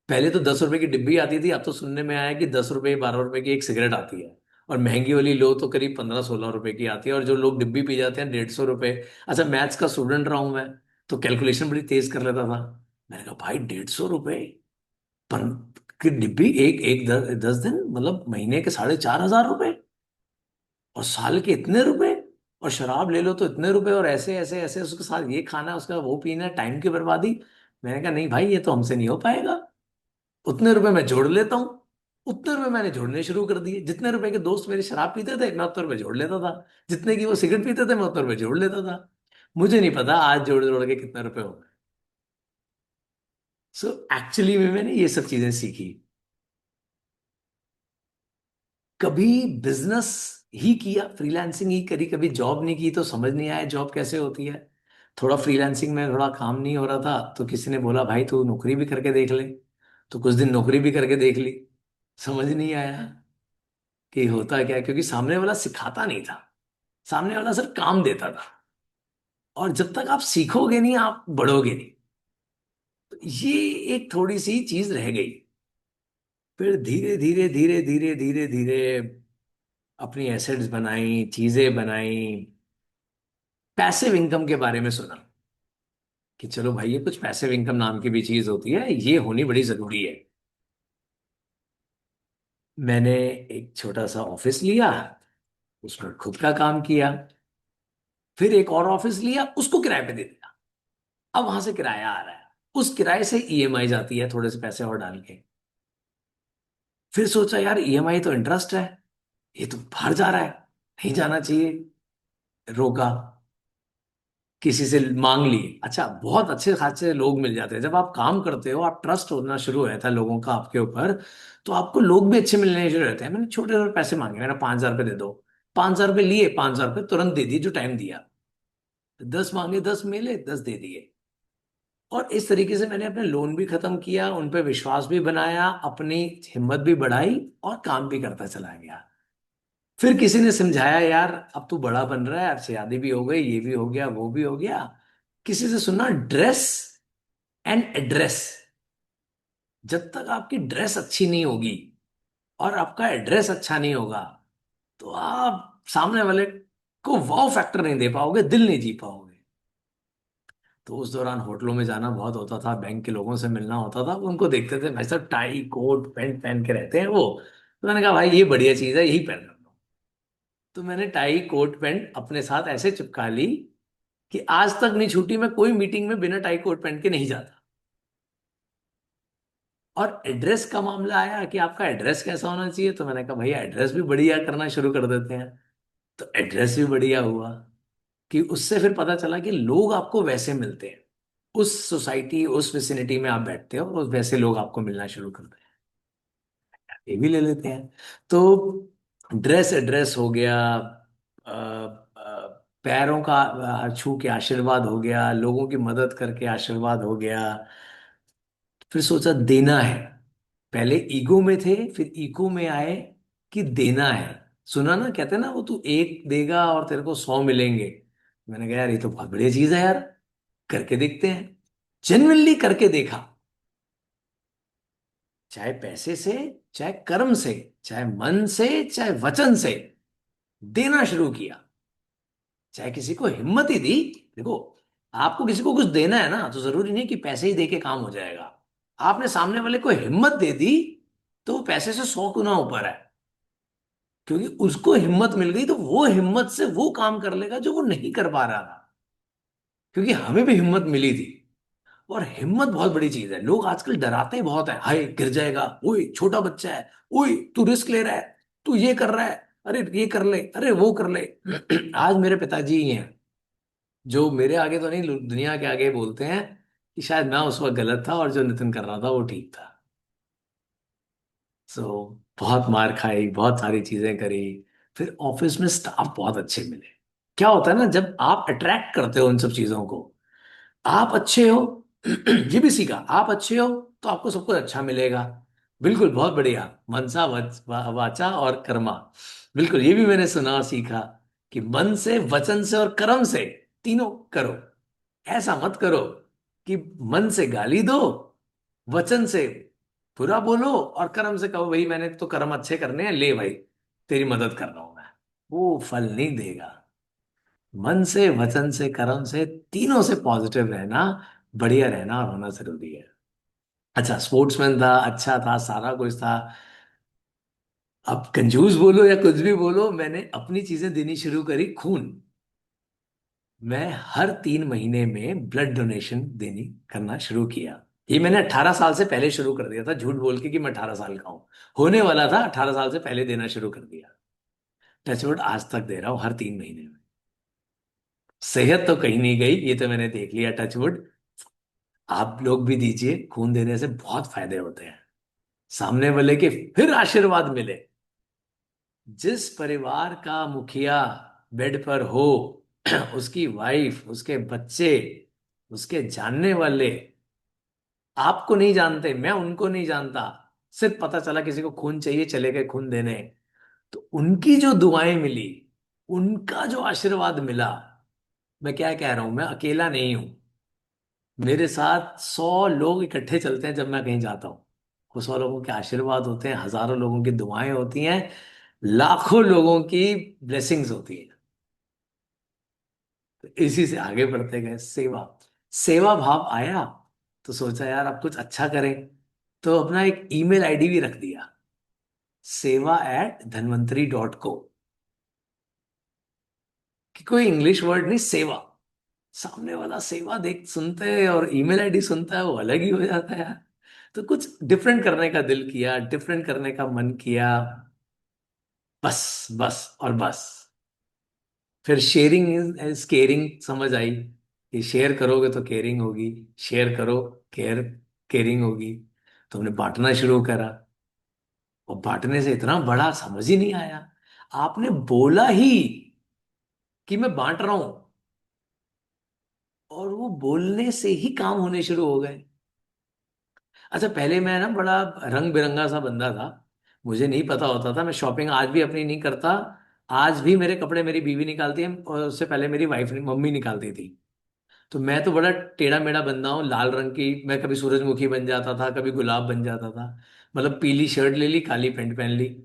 पहले तो 10 रुपए की डिब्बी आती थी, अब तो सुनने में आया कि 10 रुपए 12 रुपए की एक सिगरेट आती है, और महंगी वाली लो तो करीब 15-16 रुपए की आती है, और जो लोग डिब्बी पी जाते हैं 150 रुपए। अच्छा, मैथ्स का स्टूडेंट रहा हूं मैं, तो कैलकुलेशन बड़ी तेज कर लेता था। मैंने कहा भाई 150 रुपए की डिब्बी, एक एक 10 दिन, मतलब महीने के 4,500 रुपए, और साल के इतने रुपए, और शराब ले लो तो इतने रुपए, और ऐसे ऐसे ऐसे उसके साथ ये खाना उसका वो पीना, टाइम की बर्बादी। मैंने कहा नहीं भाई ये तो हमसे नहीं हो पाएगा, उतने रुपए मैं जोड़ लेता हूँ। उतने रुपए मैंने जोड़ने शुरू कर दिए, जितने रुपए के दोस्त मेरे शराब पीते थे मैं उतने रुपए जोड़ लेता था, जितने की वो सिगरेट पीते थे मैं उतने रुपए जोड़ लेता था। मुझे नहीं पता आज जोड़ जोड़ के कितने रुपए हो गए। सो एक्चुअली में मैंने ये सब चीजें सीखी। कभी बिजनेस ही किया, फ्रीलांसिंग ही करी, कभी जॉब नहीं की, तो समझ नहीं आया जॉब कैसे होती है। थोड़ा फ्रीलांसिंग में थोड़ा काम नहीं हो रहा था, तो किसी ने बोला भाई तू नौकरी भी करके देख ले, तो कुछ दिन नौकरी भी करके देख ली। समझ नहीं आया कि होता क्या है, क्योंकि सामने वाला सिखाता नहीं था, सामने वाला सिर्फ काम देता था, और जब तक आप सीखोगे नहीं आप बढ़ोगे नहीं। तो ये एक थोड़ी सी चीज रह गई। फिर धीरे धीरे धीरे धीरे धीरे धीरे अपनी एसेट्स बनाई, चीजें बनाई, पैसिव इनकम के बारे में सुना कि चलो भाई ये कुछ पैसिव इनकम नाम की भी चीज होती है, ये होनी बड़ी जरूरी है। मैंने एक छोटा सा ऑफिस लिया, उसमें खुद का काम किया, फिर एक और ऑफिस लिया उसको किराए पे दे दिया। अब वहां से किराया आ रहा है, उस किराए से ईएमआई जाती है थोड़े से पैसे और डाल के। फिर सोचा यार ईएमआई तो इंटरेस्ट है, ये तो बाहर जा रहा है, नहीं जाना चाहिए, रोका, किसी से मांग लिए। अच्छा, बहुत अच्छे खासे लोग मिल जाते हैं जब आप काम करते हो, आप ट्रस्ट होना शुरू हो जाता है लोगों का आपके ऊपर, तो आपको लोग भी अच्छे मिलने शुरू रहते हैं। मैंने छोटे छोटे पैसे मांगे, मैंने 5,000 रुपये दे दो, 5,000 रुपये लिए, 5,000 रुपये तुरंत दे दिए जो टाइम दिया। 10 मांगे, 10 मिले, 10 दे दिए। और इस तरीके से मैंने अपने लोन भी खत्म किया, उन पे विश्वास भी बनाया, अपनी हिम्मत भी बढ़ाई, और काम भी करता चला गया। फिर किसी ने समझाया यार अब तू बड़ा बन रहा है, अब शादी भी हो गई, ये भी हो गया, वो भी हो गया। किसी से सुना ड्रेस एंड एड्रेस, जब तक आपकी ड्रेस अच्छी नहीं होगी और आपका एड्रेस अच्छा नहीं होगा, तो आप सामने वाले को वाव फैक्टर नहीं दे पाओगे, दिल नहीं जी पाओगे। तो उस दौरान होटलों में जाना बहुत होता था, बैंक के लोगों से मिलना होता था, उनको देखते थे भाई साहब टाई कोट पैंट पहन के रहते हैं वो, तो मैंने कहा भाई ये बढ़िया चीज है, यही पहन लो। तो मैंने टाई कोट पैंट अपने साथ ऐसे चिपका ली कि आज तक नहीं छूटी, मैं कोई मीटिंग में बिना टाई कोट पहन के नहीं जाता। और एड्रेस का मामला आया कि आपका एड्रेस कैसा होना चाहिए, तो मैंने कहा भैया एड्रेस भी बढ़िया करना शुरू कर देते हैं। तो एड्रेस भी बढ़िया हुआ, कि उससे फिर पता चला कि लोग आपको वैसे मिलते हैं, उस सोसाइटी उस विसिनिटी में आप बैठते हो और वैसे लोग आपको मिलना शुरू करते हैं। ये भी ले लेते हैं। तो ड्रेस एड्रेस हो गया, पैरों का छू के आशीर्वाद हो गया, लोगों की मदद करके आशीर्वाद हो गया। फिर सोचा देना है, पहले ईगो में थे, फिर इको में आए कि देना है। सुना ना, कहते हैं ना वो तू एक देगा और तेरे को 100 मिलेंगे। मैंने कहा यार ये तो बहुत बढ़िया चीज है यार, करके देखते हैं। जेन्युइनली करके देखा, चाहे पैसे से, चाहे कर्म से, चाहे मन से, चाहे वचन से देना शुरू किया। चाहे किसी को हिम्मत ही दी, देखो आपको किसी को कुछ देना है ना, तो जरूरी नहीं कि पैसे ही दे के काम हो जाएगा। आपने सामने वाले को हिम्मत दे दी तो वो पैसे से 100 गुना ऊपर है, क्योंकि उसको हिम्मत मिल गई तो वो हिम्मत से वो काम कर लेगा जो वो नहीं कर पा रहा था, क्योंकि हमें भी हिम्मत मिली थी। और हिम्मत बहुत बड़ी चीज है। लोग आजकल डराते बहुत है, हाय गिर जाएगा, ओए छोटा बच्चा है, ओए तू रिस्क ले रहा है, तू ये कर रहा है, अरे ये कर ले, अरे वो कर ले। आज मेरे पिताजी ही हैं जो मेरे आगे तो नहीं, दुनिया के आगे बोलते हैं कि शायद मैं उस वक्त गलत था और जो नितिन कर रहा था वो ठीक था। सो बहुत मार खाई, बहुत सारी चीजें करी। फिर ऑफिस में स्टाफ बहुत अच्छे मिले। क्या होता है ना, जब आप अट्रैक्ट करते हो उन सब चीजों को, आप अच्छे हो। ये भी सीखा, आप अच्छे हो तो आपको सब कुछ अच्छा मिलेगा। बिल्कुल, बहुत बढ़िया। मनसा वाचा और कर्मा, बिल्कुल ये भी मैंने सुना और सीखा कि मन से, वचन से और कर्म से, तीनों करो। ऐसा मत करो कि मन से गाली दो, वचन से बुरा बोलो और कर्म से कहो भाई मैंने तो कर्म अच्छे करने हैं, ले भाई तेरी मदद कर रहा हूं मैं। वो फल नहीं देगा। मन से, वचन से, कर्म से, तीनों से पॉजिटिव रहना, बढ़िया रहना और होना जरूरी है। अच्छा, स्पोर्ट्समैन था, अच्छा था, सारा कुछ था। अब कंजूस बोलो या कुछ भी बोलो, मैंने अपनी चीजें देनी शुरू करी। खून, मैं हर 3 महीने में ब्लड डोनेशन देनी करना शुरू किया। ये मैंने 18 साल से पहले शुरू कर दिया था, झूठ बोल के कि मैं 18 साल का हूं। होने वाला था 18 साल से पहले देना शुरू कर दिया। टचवुड आज तक दे रहा हूं हर 3 महीने में। सेहत तो कहीं नहीं गई, ये तो मैंने देख लिया, टचवुड। आप लोग भी दीजिए, खून देने से बहुत फायदे होते हैं। सामने वाले के फिर आशीर्वाद मिले। जिस परिवार का मुखिया बेड पर हो, उसकी वाइफ, उसके बच्चे, उसके जानने वाले आपको नहीं जानते, मैं उनको नहीं जानता, सिर्फ पता चला किसी को खून चाहिए, चले गए खून देने, तो उनकी जो दुआएं मिली, उनका जो आशीर्वाद मिला। मैं क्या कह रहा हूं, मैं अकेला नहीं हूं। मेरे साथ 100 लोग इकट्ठे चलते हैं जब मैं कहीं जाता हूँ। वो 100 लोगों के आशीर्वाद होते हैं, हजारों लोगों की दुआएं होती हैं, लाखों लोगों की ब्लेसिंग्स होती हैं। तो इसी से आगे बढ़ते गए। सेवा, सेवा भाव आया तो सोचा यार अब कुछ अच्छा करें, तो अपना एक ईमेल आईडी भी रख दिया, seva@dhanvantari.co। कि कोई इंग्लिश वर्ड नहीं, सेवा। सामने वाला सेवा देख सुनते हैं और ईमेल आईडी सुनता है, वो अलग ही हो जाता है यार। तो कुछ डिफरेंट करने का दिल किया, डिफरेंट करने का मन किया। बस बस और बस। फिर शेयरिंग इज केयरिंग समझ आई कि शेयर करोगे तो केयरिंग होगी, शेयर करो, केयर, केयरिंग होगी। तो हमने बांटना शुरू करा। और बांटने से इतना बड़ा समझ ही नहीं आया। आपने बोला ही कि मैं बांट रहा हूं, और वो बोलने से ही काम होने शुरू हो गए। अच्छा, पहले मैं ना बड़ा रंग बिरंगा सा बंदा था। मुझे नहीं पता होता था, मैं शॉपिंग आज भी अपनी नहीं करता। आज भी मेरे कपड़े मेरी बीवी निकालती है, और उससे पहले मेरी वाइफ, मम्मी निकालती थी। तो मैं तो बड़ा टेढ़ा मेढ़ा बंदा हूँ, लाल रंग की, मैं कभी सूरजमुखी बन जाता था, कभी गुलाब बन जाता था। मतलब पीली शर्ट ले ली, काली पैंट पहन ली।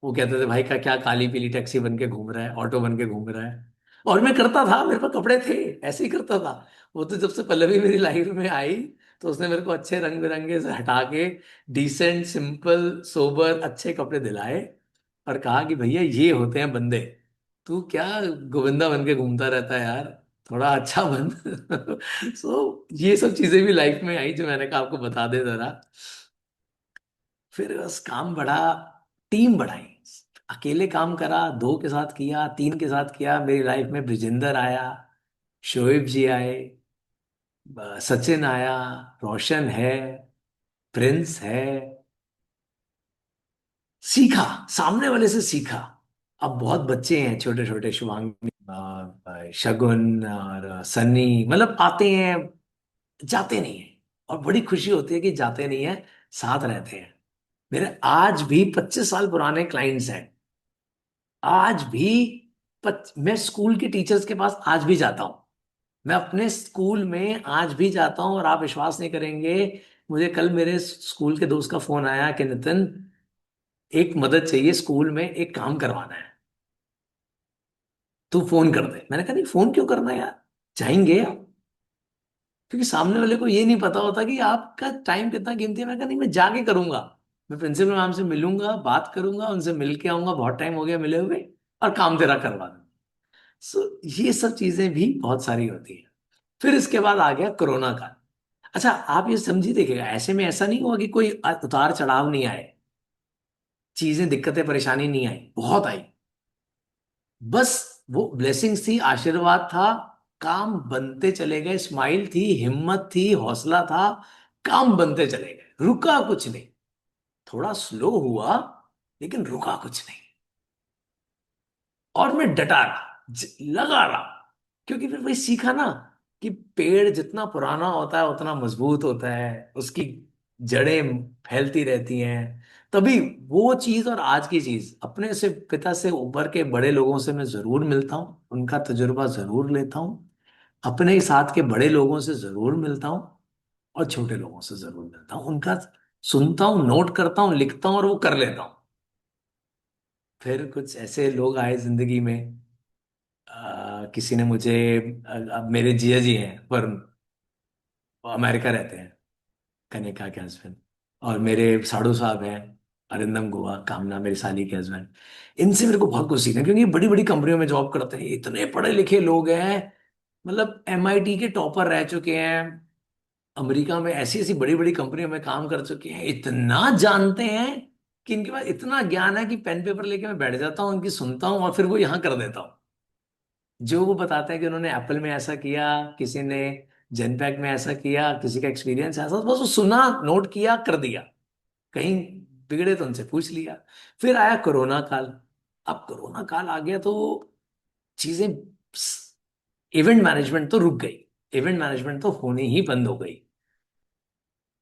वो कहते थे भाई का क्या काली पीली टैक्सी बन के घूम रहा है, ऑटो बन के घूम रहा है। और मैं करता था, मेरे पास कपड़े थे, ऐसे ही करता था। वो तो जब से पल्लवी मेरी लाइफ में आई, तो उसने मेरे को अच्छे रंग बिरंगे से हटा के डिसेंट, सिंपल, सोबर, अच्छे कपड़े दिलाए। और कहा कि भैया ये होते हैं बंदे, तू क्या गोविंदा बन के घूमता रहता है यार, थोड़ा अच्छा बन। ये सब चीजें भी लाइफ में आई जो मैंने कहा आपको बता दे जरा। फिर बस काम बढ़ा, टीम बढ़ाई। अकेले काम करा, 2 के साथ किया, 3 के साथ किया। मेरी लाइफ में ब्रिजेंदर आया, शोएब जी आए, सचिन आया, रोशन है, प्रिंस है। सीखा, सामने वाले से सीखा। अब बहुत बच्चे हैं छोटे छोटे, शुभांगी, शगुन और सन्नी, मतलब आते हैं, जाते नहीं है। और बड़ी खुशी होती है कि जाते नहीं है, साथ रहते हैं। मेरे आज भी 25 साल पुराने क्लाइंट्स हैं। आज भी मैं स्कूल के टीचर्स के पास आज भी जाता हूँ। मैं अपने स्कूल में आज भी जाता हूँ, और आप विश्वास नहीं करेंगे, मुझे कल मेरे स्कूल के दोस्त का फोन आया कि नितिन एक मदद चाहिए, स्कूल में एक काम करवाना है, तू फोन कर दे। मैंने कहा नहीं, फोन क्यों करना है यार, जाएंगे आप। क्योंकि सामने वाले को ये नहीं पता होता कि आपका टाइम कितना कीमती है। मैंने कहा नहीं, मैं जाके करूंगा, मैं प्रिंसिपल मैम से मिलूंगा, बात करूंगा, उनसे मिल के आऊंगा, बहुत टाइम हो गया मिले हुए, और काम तेरा करवा दूंगा। सो ये सब चीजें भी बहुत सारी होती है। फिर इसके बाद आ गया कोरोना का। अच्छा, आप ये समझिए, देखिएगा ऐसे में ऐसा नहीं हुआ कि कोई उतार चढ़ाव नहीं आए, चीजें दिक्कतें परेशानी नहीं आई, बहुत आई। बस वो ब्लेसिंग्स थी, आशीर्वाद था, काम बनते चले गए, स्माइल थी, हिम्मत थी, हौसला था, काम बनते चले गए, रुका कुछ नहीं। थोड़ा स्लो हुआ लेकिन रुका कुछ नहीं। और मैं डटा रहा, लगा रहा, क्योंकि फिर वही सीखा ना कि पेड़ जितना पुराना होता है उतना मजबूत होता है, उसकी जड़ें फैलती रहती हैं। तभी वो चीज और आज की चीज, अपने से पिता से ऊपर के बड़े लोगों से मैं जरूर मिलता हूँ, उनका तजुर्बा जरूर लेता हूँ, अपने साथ के बड़े लोगों से जरूर मिलता हूँ, और छोटे लोगों से जरूर मिलता हूँ, उनका सुनता हूँ, नोट करता हूँ, लिखता हूँ और वो कर लेता हूँ। फिर कुछ ऐसे लोग आए जिंदगी में, किसी ने मुझे, अब मेरे जिया जी हैं वरुण, वो अमेरिका रहते हैं, कनिका के हस्बैंड। और मेरे साड़ू साहब हैं, अरिंदम गुहा, कामना मेरी साली के हस्बैंड। इनसे मेरे को बहुत कुछ सीखना है, क्योंकि ये बड़ी बड़ी कंपनियों में जॉब करते हैं, इतने पढ़े लिखे लोग हैं, मतलब एमआईटी के टॉपर रह चुके हैं, अमेरिका में ऐसी ऐसी बड़ी बड़ी कंपनियों में काम कर चुके हैं, इतना जानते हैं कि इनके पास इतना ज्ञान है कि पेन पेपर लेके मैं बैठ जाता हूँ, इनकी सुनता हूँ और फिर वो यहाँ कर देता हूँ। जो वो बताते हैं कि उन्होंने एप्पल में ऐसा किया, किसी ने जेनपैक में ऐसा किया, किसी का एक्सपीरियंस ऐसा, बस वो सुना, नोट किया, कर दिया। कहीं बिगड़े तो उनसे पूछ लिया। फिर आया कोरोना काल। अब कोरोना काल आ गया तो चीजें, इवेंट मैनेजमेंट तो रुक गई, इवेंट मैनेजमेंट तो होनी ही बंद हो गई।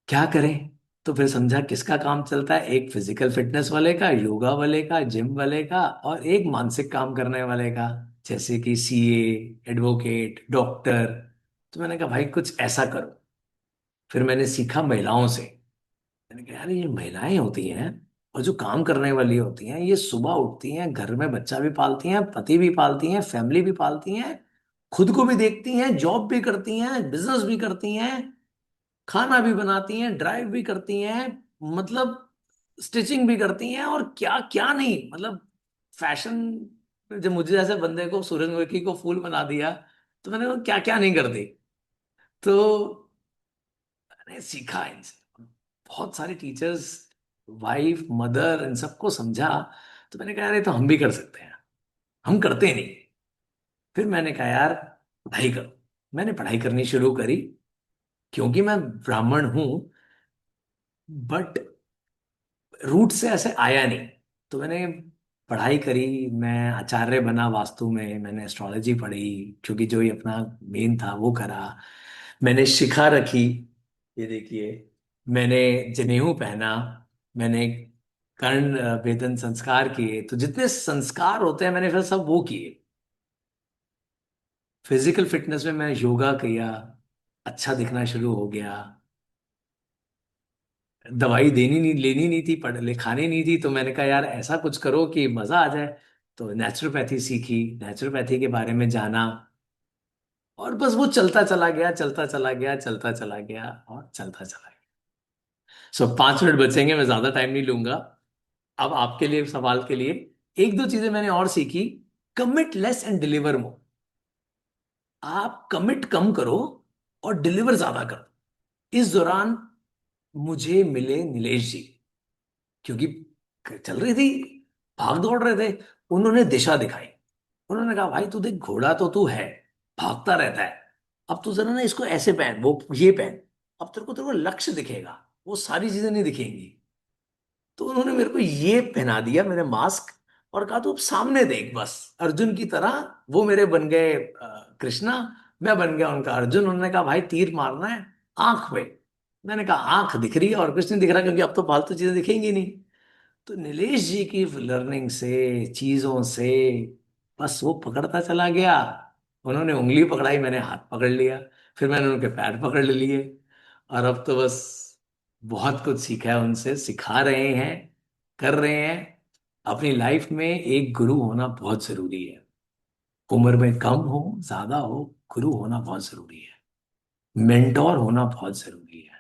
क्या करें? तो फिर समझा किसका काम चलता है, एक फिजिकल फिटनेस वाले का, योगा वाले का, जिम वाले का, और एक मानसिक काम करने वाले का, जैसे कि सीए, एडवोकेट, डॉक्टर। तो मैंने कहा भाई कुछ ऐसा करो। फिर मैंने सीखा महिलाओं से। मैंने कहा यार ये महिलाएं होती हैं और जो काम करने वाली होती हैं, ये सुबह उठती हैं, घर में बच्चा भी पालती हैं, पति भी पालती हैं, फैमिली भी पालती हैं, खुद को भी देखती हैं, जॉब भी करती हैं, बिजनेस भी करती हैं, खाना भी बनाती हैं, ड्राइव भी करती हैं, मतलब स्टिचिंग भी करती हैं, और क्या क्या नहीं, मतलब फैशन, जब मुझे जैसे बंदे को सूरजमुखी को फूल बना दिया, तो मैंने कहा क्या क्या नहीं कर दी। तो मैंने सीखा इनसे, बहुत सारे टीचर्स, वाइफ, मदर, इन सबको समझा। तो मैंने कहा यार ये तो हम भी कर सकते हैं, हम करते नहीं। फिर मैंने कहा यार पढ़ाई करो। मैंने पढ़ाई करनी शुरू करी, क्योंकि मैं ब्राह्मण हूं, बट रूट से ऐसे आया नहीं। तो मैंने पढ़ाई करी, मैं आचार्य बना वास्तु में, मैंने एस्ट्रोलॉजी पढ़ी, क्योंकि जो ये अपना मेन था वो करा। मैंने शिखा रखी, ये देखिए, मैंने जनेऊ पहना, मैंने कर्ण वेदन संस्कार किए, तो जितने संस्कार होते हैं मैंने फिर सब वो किए। फिजिकल फिटनेस में मैं योगा किया, अच्छा दिखना शुरू हो गया। दवाई देनी नहीं, लेनी नहीं थी, पढ़ लिखानी नहीं थी, तो मैंने कहा यार ऐसा कुछ करो कि मजा आ जाए। तो नेचुरोपैथी सीखी, नेचुरोपैथी के बारे में जाना, और बस वो चलता चला गया, चलता चला गया, चलता चला गया, और चलता चला गया। सो 5 मिनट बचेंगे, मैं ज्यादा टाइम नहीं लूंगा। अब आपके लिए, सवाल के लिए, एक दो चीजें मैंने और सीखी। कमिट लेस एंड डिलीवर मोर। आप कमिट कम करो और डिलीवर ज्यादा करो। इस दौरान मुझे मिले नीलेश जी, क्योंकि चल रही थी, भाग दौड़ रहे थे, उन्होंने दिशा दिखाई। उन्होंने कहा भाई तू देख, घोड़ा तो तू है, भागता रहता है, अब तू जरा ना इसको ऐसे पहन, वो ये पहन, अब तेरे को लक्ष्य दिखेगा, वो सारी चीजें नहीं दिखेंगी। तो उन्होंने मेरे को ये पहना दिया, मेरे मास्क, और कहा तू अब सामने देख, बस अर्जुन की तरह। वो मेरे बन गए कृष्णा, मैं बन गया उनका अर्जुन। उन्होंने कहा भाई तीर मारना है आंख पे। मैंने कहा आंख दिख रही है और कुछ नहीं दिख रहा, क्योंकि अब तो फालतू चीजें दिखेंगी नहीं। तो नीलेश जी की लर्निंग से, चीजों से, बस वो पकड़ता चला गया। उन्होंने उंगली पकड़ाई, मैंने हाथ पकड़ लिया, फिर मैंने उनके पैर पकड़ लिए, और अब तो बस बहुत कुछ सीखा है उनसे, सिखा रहे हैं, कर रहे हैं। अपनी लाइफ में एक गुरु होना बहुत जरूरी है। उम्र में कम हो ज्यादा हो, गुरु होना बहुत जरूरी है, मेंटोर होना बहुत जरूरी है।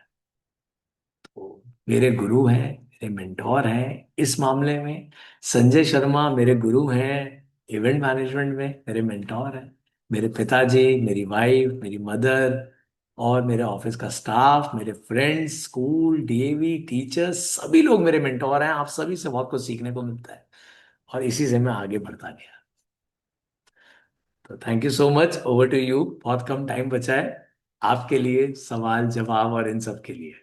तो मेरे गुरु हैं, मेरे मेंटोर हैं इस मामले में। संजय शर्मा मेरे गुरु हैं, इवेंट मैनेजमेंट में मेरे मेंटोर हैं। मेरे पिताजी, मेरी वाइफ, मेरी मदर, और मेरे ऑफिस का स्टाफ, मेरे फ्रेंड्स, स्कूल, डीएवी, टीचर्स, सभी लोग मेरे मेंटोर हैं। आप सभी से बहुत कुछ सीखने को मिलता है और इसी से मैं आगे बढ़ता गया। तो thank you so much. Over to you. बहुत कम टाइम बचा है आपके लिए, सवाल जवाब और इन सब के लिए।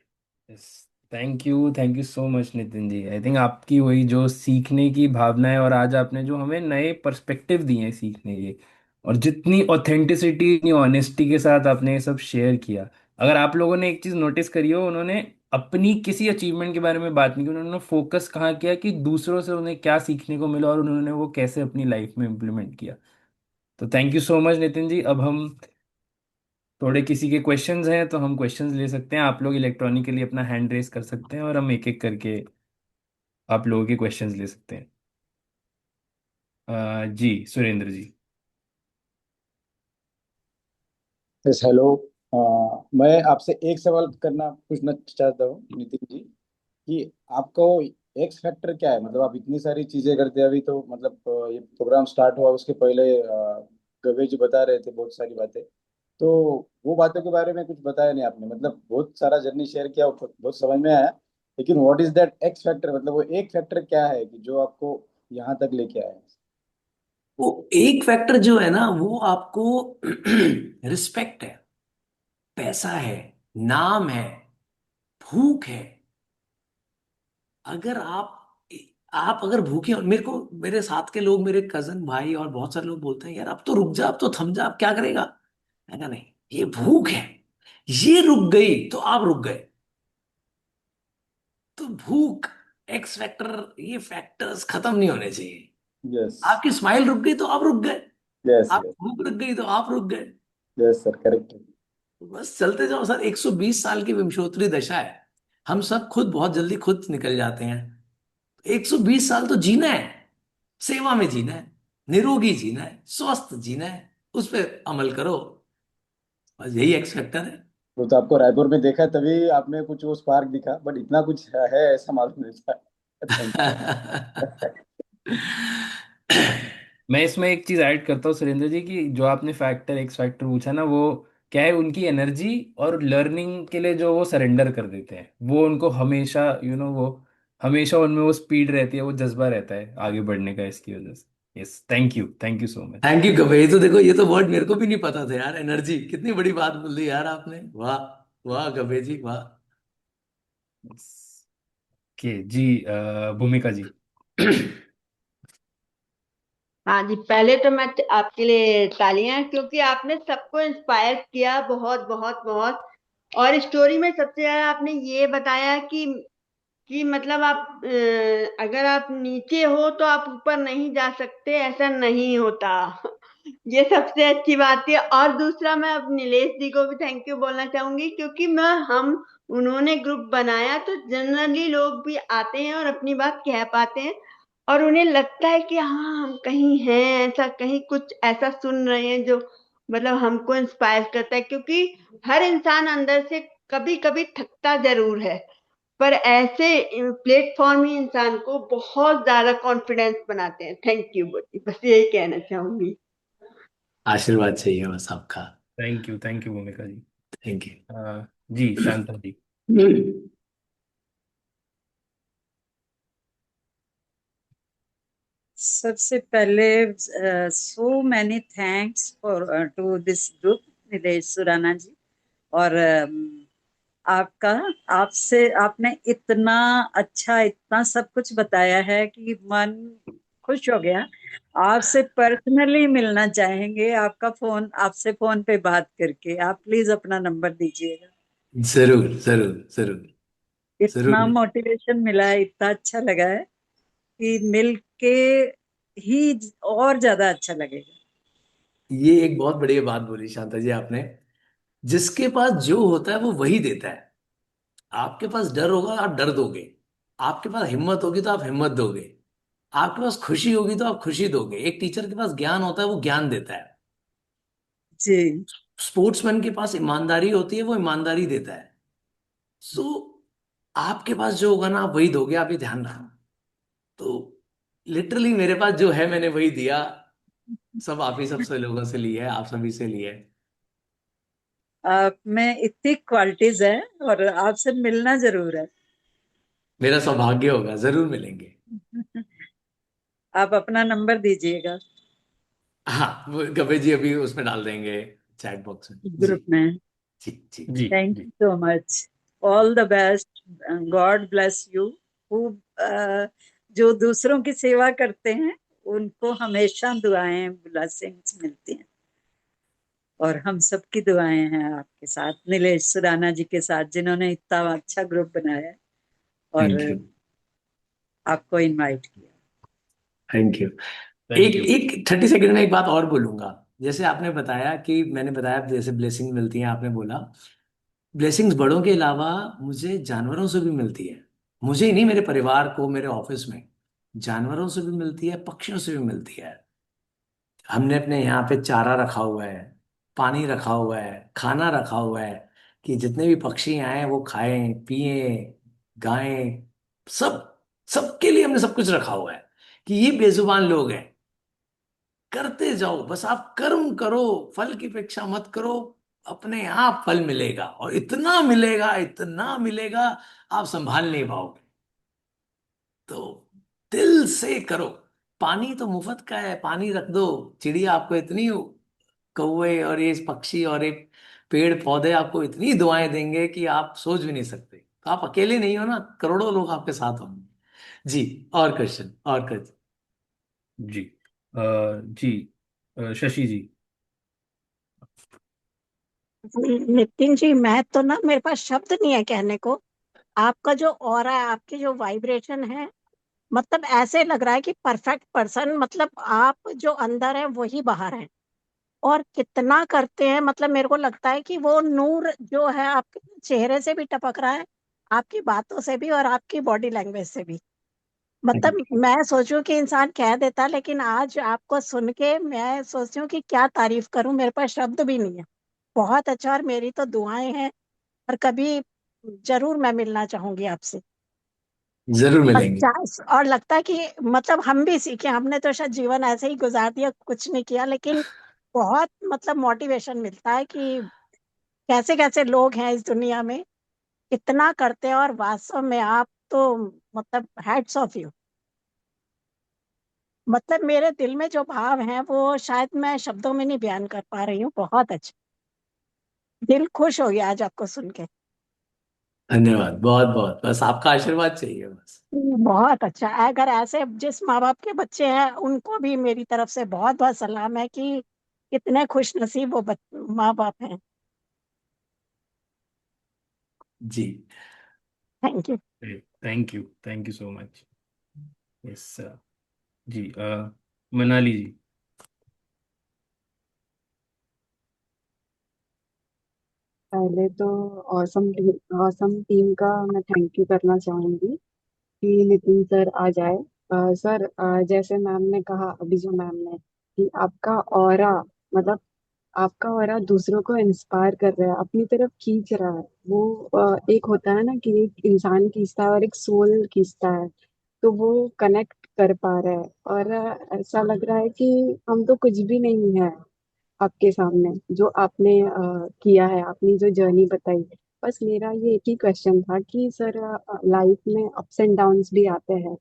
Thank you so much Nitin ji. I think आपकी वही जो सीखने की भावना है और आज आपने जो हमें नए पर्सपेक्टिव दिए हैं सीखने के, और जितनी ऑथेंटिसिटी, इतनी ऑनेस्टी के साथ आपने ये सब शेयर किया। अगर आप लोगों ने एक चीज़ नोटिस करी हो, उन्होंने अपनी किसी अचीवमेंट के बारे में बात नहीं की, उन्होंने फोकस कहाँ किया कि दूसरों से उन्हें क्या सीखने को मिला और उन्होंने वो कैसे अपनी लाइफ में इम्प्लीमेंट किया। तो thank you so much Nitin ji. अब हम थोड़े किसी के क्वेश्चंस हैं तो हम क्वेश्चंस ले सकते हैं। आप लोग इलेक्ट्रॉनिकली अपना हैंड रेस कर सकते हैं और हम एक एक करके आप लोगों के क्वेश्चंस ले सकते हैं। जी सुरेंद्र जी। Yes hello. मैं आपसे एक सवाल करना पूछना चाहता हूँ नितिन जी, कि आपको एक्स फैक्टर क्या है? मतलब आप इतनी सारी चीजें करते हैं। अभी तो मतलब ये प्रोग्राम स्टार्ट हुआ उसके पहले गवे जी बता रहे थे बहुत सारी बातें, तो वो बातों के बारे में कुछ बताया नहीं आपने। मतलब बहुत सारा जर्नी शेयर किया, बहुत समझ में आया, लेकिन what is that x factor? मतलब वो एक फैक्टर क्या है कि जो आपको यहाँ तक लेके आया है? वो एक फैक्टर जो है ना, वो आपको रिस्पेक्ट है, पैसा है, नाम है, भूख है। अगर आप अगर भूखे हो, मेरे को मेरे साथ के लोग, मेरे कजन भाई और बहुत सारे लोग बोलते हैं यार अब तो रुक जा, अब तो थम जा, अब क्या करेगा। मैंने कहा नहीं, ये भूख है, ये रुक गई तो आप रुक गए। तो भूख, एक्स फैक्टर, ये फैक्टर्स खत्म नहीं होने चाहिए। यस आपकी स्माइल रुक गई तो आप रुक गए, यस आपकी भूख रुक गई तो आप रुक गए। Yes sir, correct. तो बस चलते जाओ सर। 120 साल की विमशोत्तरी दशा है। हम सब खुद बहुत जल्दी खुद निकल जाते हैं। 120 साल तो जीना है, सेवा में जीना है, निरोगी जीना है, स्वस्थ जीना है, उस पर अमल करो। बस यही एक्स फैक्टर है। वो तो आपको रायपुर में देखा तभी आप में कुछ वो स्पार्क दिखा, बट इतना कुछ है ऐसा मालूम नहीं था। थैंक मैं इसमें एक चीज ऐड करता हूँ सुरेंद्र जी की, जो आपने फैक्टर एक्स फैक्टर पूछा ना, वो क्या है, उनकी एनर्जी और लर्निंग के लिए जो वो सरेंडर कर देते हैं, वो उनको हमेशा वो हमेशा उनमें वो स्पीड रहती है, वो जज्बा रहता है आगे बढ़ने का, इसकी वजह से। Yes, thank you so much. Thank you Kabir. ये तो देखो, ये तो वर्ड मेरे को भी नहीं पता था यार। एनर्जी, कितनी बड़ी बात बोल दी यार आपने। वाह, वाह कबीर जी, वाह। ओके जी, भूमिका जी। हाँ जी, पहले तो मैं आपके लिए तालियां, क्योंकि आपने सबको इंस्पायर किया बहुत बहुत बहुत। और स्टोरी में सबसे ज्यादा आपने ये बताया कि मतलब आप अगर आप नीचे हो तो आप ऊपर नहीं जा सकते, ऐसा नहीं होता। ये सबसे अच्छी बात है। और दूसरा, मैं अब नीलेश जी को भी थैंक यू बोलना चाहूंगी, क्योंकि मैं हम उन्होंने ग्रुप बनाया तो जनरली लोग भी आते हैं और अपनी बात कह पाते हैं, और उन्हें लगता है कि हाँ हम कहीं हैं, ऐसा कहीं कुछ ऐसा सुन रहे हैं जो मतलब हमको इंस्पायर करता है। क्योंकि हर इंसान अंदर से कभी कभी थकता जरूर है, पर ऐसे प्लेटफॉर्म ही इंसान को बहुत ज्यादा कॉन्फिडेंस बनाते हैं। थैंक यू, बस यही कहना चाहूंगी। आशीर्वाद चाहिए बस आपका। Thank you Bhumika ji. Thank you. जी शांता जी। सबसे पहले so many thanks for to this group, Nilesh Surana ji. और आपका आपसे आपने इतना अच्छा, इतना सब कुछ बताया है कि मन खुश हो गया। आपसे पर्सनली मिलना चाहेंगे, आपका फोन, आपसे फोन पे बात करके। आप प्लीज अपना नंबर दीजिएगा। जरूर जरूर जरूर इतना जरूर। मोटिवेशन मिला है, इतना अच्छा लगा है कि मिल के ही और ज्यादा अच्छा लगेगा। ये एक बहुत बढ़िया बात बोली शांता जी आपने। जिसके पास जो होता है वो वही देता है। आपके पास डर होगा, आप डर दोगे। आपके पास हिम्मत होगी तो आप हिम्मत दोगे। आपके पास खुशी होगी तो आप खुशी दोगे। एक टीचर के पास ज्ञान होता है, वो ज्ञान देता है। जी। स्पोर्ट्समैन के पास ईमानदारी होती है, वो ईमानदारी देता है। सो आपके पास जो होगा ना, आप वही दोगे, आप ये ध्यान रखना। तो लिटरली मेरे पास जो है मैंने वही दिया। सब आप ही सबसे लोगों से लिया है, आप सभी से लिया है। आप में इतनी क्वालिटीज है और आपसे मिलना जरूर है। मेरा सौभाग्य होगा, जरूर मिलेंगे। आप अपना नंबर दीजिएगा हाँ, वो गबे जी अभी उसमें डाल देंगे, चैट बॉक्स में। जी ग्रुप में। जी जी जी जी। थैंक जी। You so much. All the best. God bless you. खूब जो दूसरों की सेवा करते हैं उनको हमेशा दुआएं ब्लेसिंग्स मिलती हैं, और हम सबकी दुआएं हैं आपके साथ, नीलेश सुराना जी के साथ, जिन्होंने इतना अच्छा ग्रुप बनाया है और थैंक यू। आपको इनवाइट किया। Thank you. थैंक एक यू। एक 30 सेकंड में एक बात और बोलूंगा। जैसे आपने बताया कि मैंने बताया जैसे ब्लेसिंग मिलती है, आपने बोला ब्लेसिंग्स बड़ों के अलावा मुझे जानवरों से भी मिलती है। मुझे ही नहीं, मेरे परिवार को, मेरे ऑफिस में जानवरों से भी मिलती है, पक्षियों से भी मिलती है। हमने अपने यहाँ पे चारा रखा हुआ है, पानी रखा हुआ है, खाना रखा हुआ है कि जितने भी पक्षी आए वो खाएं पिएं, गाएं, सब, सबके लिए हमने सब कुछ रखा हुआ है कि ये बेजुबान लोग हैं, करते जाओ, बस आप कर्म करो, फल की अपेक्षा मत करो, अपने आप फल मिलेगा, और इतना मिलेगा, इतना मिलेगा, आप संभाल नहीं पाओगे। तो दिल से करो। पानी तो मुफ्त का है, पानी रख दो, चिड़िया आपको इतनी, कौवे और ये पक्षी और ये पेड़ पौधे आपको इतनी दुआएं देंगे कि आप सोच भी नहीं सकते। तो आप अकेले नहीं हो ना, करोड़ों लोग आपके साथ होंगे। जी। और क्वेश्चन, और क्वेश्चन। जी। जी। शशि जी। नितिन जी, मैं तो ना, मेरे पास शब्द नहीं है कहने को। आपका जो ऑरा है, आपकी जो वाइब्रेशन है, मतलब ऐसे लग रहा है कि परफेक्ट पर्सन, मतलब आप जो अंदर है वही बाहर है। और कितना करते हैं, मतलब मेरे को लगता है कि वो नूर जो है आपके चेहरे से भी टपक रहा है, आपकी बातों से भी और आपकी बॉडी लैंग्वेज से भी। मतलब मैं सोचूं कि इंसान कह देता, लेकिन आज आपको सुन के मैं सोचती हूँ कि क्या तारीफ करूं, मेरे पास शब्द भी नहीं है। बहुत अच्छा, और मेरी तो दुआएं हैं। और कभी जरूर मैं मिलना चाहूंगी आपसे। जरूर और मिलेंगे। और लगता है कि मतलब हम भी सीखे, हमने तो शायद जीवन ऐसे ही गुजार दिया, कुछ नहीं किया, लेकिन बहुत मतलब मोटिवेशन मिलता है कि कैसे कैसे लोग हैं इस दुनिया में, इतना करते हैं, और वास्तव में आप तो मतलब हैट्स ऑफ यू। मतलब मेरे दिल में जो भाव हैं वो शायद मैं शब्दों में नहीं बयान कर पा रही हूँ। बहुत अच्छा, दिल खुश हो गया आज आपको सुन के। धन्यवाद बहुत बहुत, बस आपका आशीर्वाद चाहिए बस। बहुत अच्छा। अगर ऐसे जिस माँ बाप के बच्चे हैं उनको भी मेरी तरफ से बहुत बहुत सलाम है कि कितने खुश नसीब वो माँ बाप हैं। जी। Thank you. Thank you. Thank you so much. Yes. जी। मनाली जी। पहले तो ऑसम टीम का मैं थैंक यू करना चाहूंगी कि नितिन सर आ जाए। सर, जैसे मैम ने कहा अभी, जो मैम ने कि आपका ऑरा, मतलब आपका ऑरा दूसरों को इंस्पायर कर रहा है, अपनी तरफ खींच रहा है। वो एक होता है ना कि एक इंसान खींचता है और एक सोल खींचता है, तो वो कनेक्ट कर पा रहा है। और ऐसा लग रहा है कि हम तो कुछ भी नहीं है आपके सामने, जो आपने किया है, आपने जो जर्नी बताई। बस मेरा ये एक ही क्वेश्चन था कि सर, लाइफ में अप्स एंड डाउन्स भी आते हैं,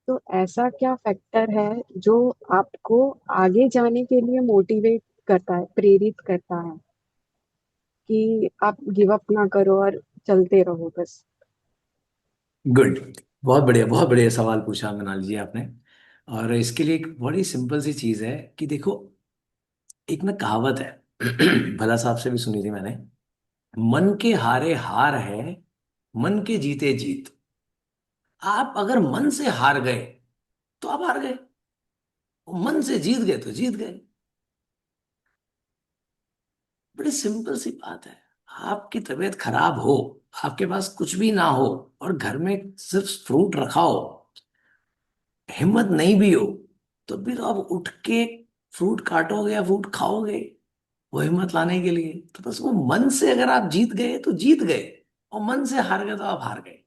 तो ऐसा क्या फैक्टर है जो आपको आगे जाने के लिए मोटिवेट करता है, प्रेरित करता है कि आप गिव अप ना करो और चलते रहो बस। गुड। बहुत बढ़िया सवाल पूछा मनाली जी आपने। और इसके लिए एक बड़ी सिंपल सी चीज है कि देखो, एक ना कहावत है, भला साहब से भी सुनी थी मैंने, मन के हारे हार है, मन के जीते जीत। आप अगर मन से हार गए तो आप हार गए, मन से जीत गए तो जीत गए। बड़ी सिंपल सी बात है। आपकी तबीयत खराब हो, आपके पास कुछ भी ना हो, और घर में सिर्फ फ्रूट रखा हो, हिम्मत नहीं भी हो, तो भी तो आप उठ के फ्रूट काटोगे या फ्रूट खाओगे, वो हिम्मत लाने के लिए। तो बस वो मन से अगर आप जीत गए तो जीत गए, और मन से हार गए तो आप हार गए।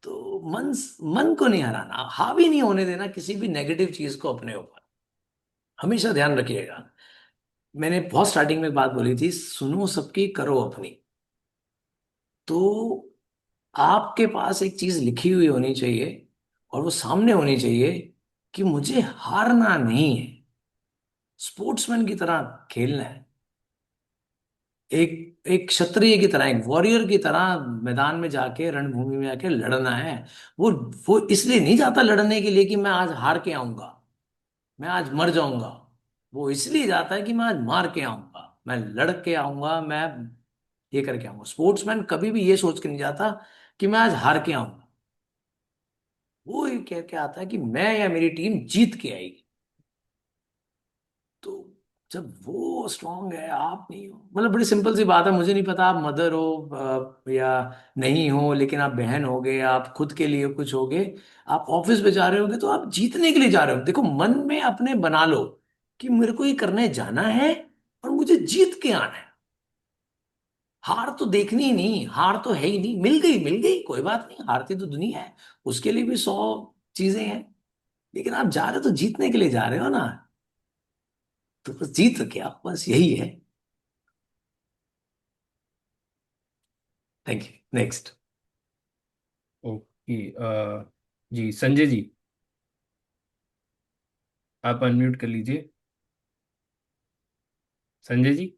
तो मन को नहीं हराना, हावी नहीं होने देना किसी भी नेगेटिव चीज को अपने ऊपर। हमेशा ध्यान रखिएगा, मैंने बहुत स्टार्टिंग में एक बात बोली थी, सुनो सबकी करो अपनी। तो आपके पास एक चीज लिखी हुई होनी चाहिए और वो सामने होनी चाहिए कि मुझे हारना नहीं है, स्पोर्ट्समैन की तरह खेलना है, एक एक क्षत्रिय की तरह, एक वॉरियर की तरह मैदान में जाके, रणभूमि में जाके लड़ना है। वो वो इसलिए नहीं जाता लड़ने के लिए कि मैं आज हार के आऊंगा, मैं आज मर जाऊंगा। वो इसलिए जाता है कि मैं आज मार के आऊंगा, मैं लड़ के आऊंगा, मैं ये करके आऊंगा। स्पोर्ट्समैन कभी भी ये सोच के नहीं जाता कि मैं आज हार के आऊंगा। वो ये कह के आता है कि मैं या मेरी टीम जीत के आएगी। तो जब वो स्ट्रांग है, आप नहीं हो, मतलब बड़ी सिंपल सी बात है। मुझे नहीं पता आप मदर हो या नहीं हो, लेकिन आप बहन होगे, आप खुद के लिए कुछ होगे, आप ऑफिस पे जा रहे होगे, तो आप जीतने के लिए जा रहे हो। देखो, मन में अपने बना लो कि मेरे को ये करने जाना है और मुझे जीत के आना है। हार तो देखनी ही नहीं, हार तो है ही नहीं। मिल गई कोई बात नहीं, हारती तो दुनिया है, उसके लिए भी 100 चीजें हैं। लेकिन आप जा रहे हो तो जीतने के लिए जा रहे हो ना, तो बस जीत के आओ, बस यही है। Thank you. नेक्स्ट। ओके, जी संजय जी, आप अनम्यूट कर लीजिए। संजय जी।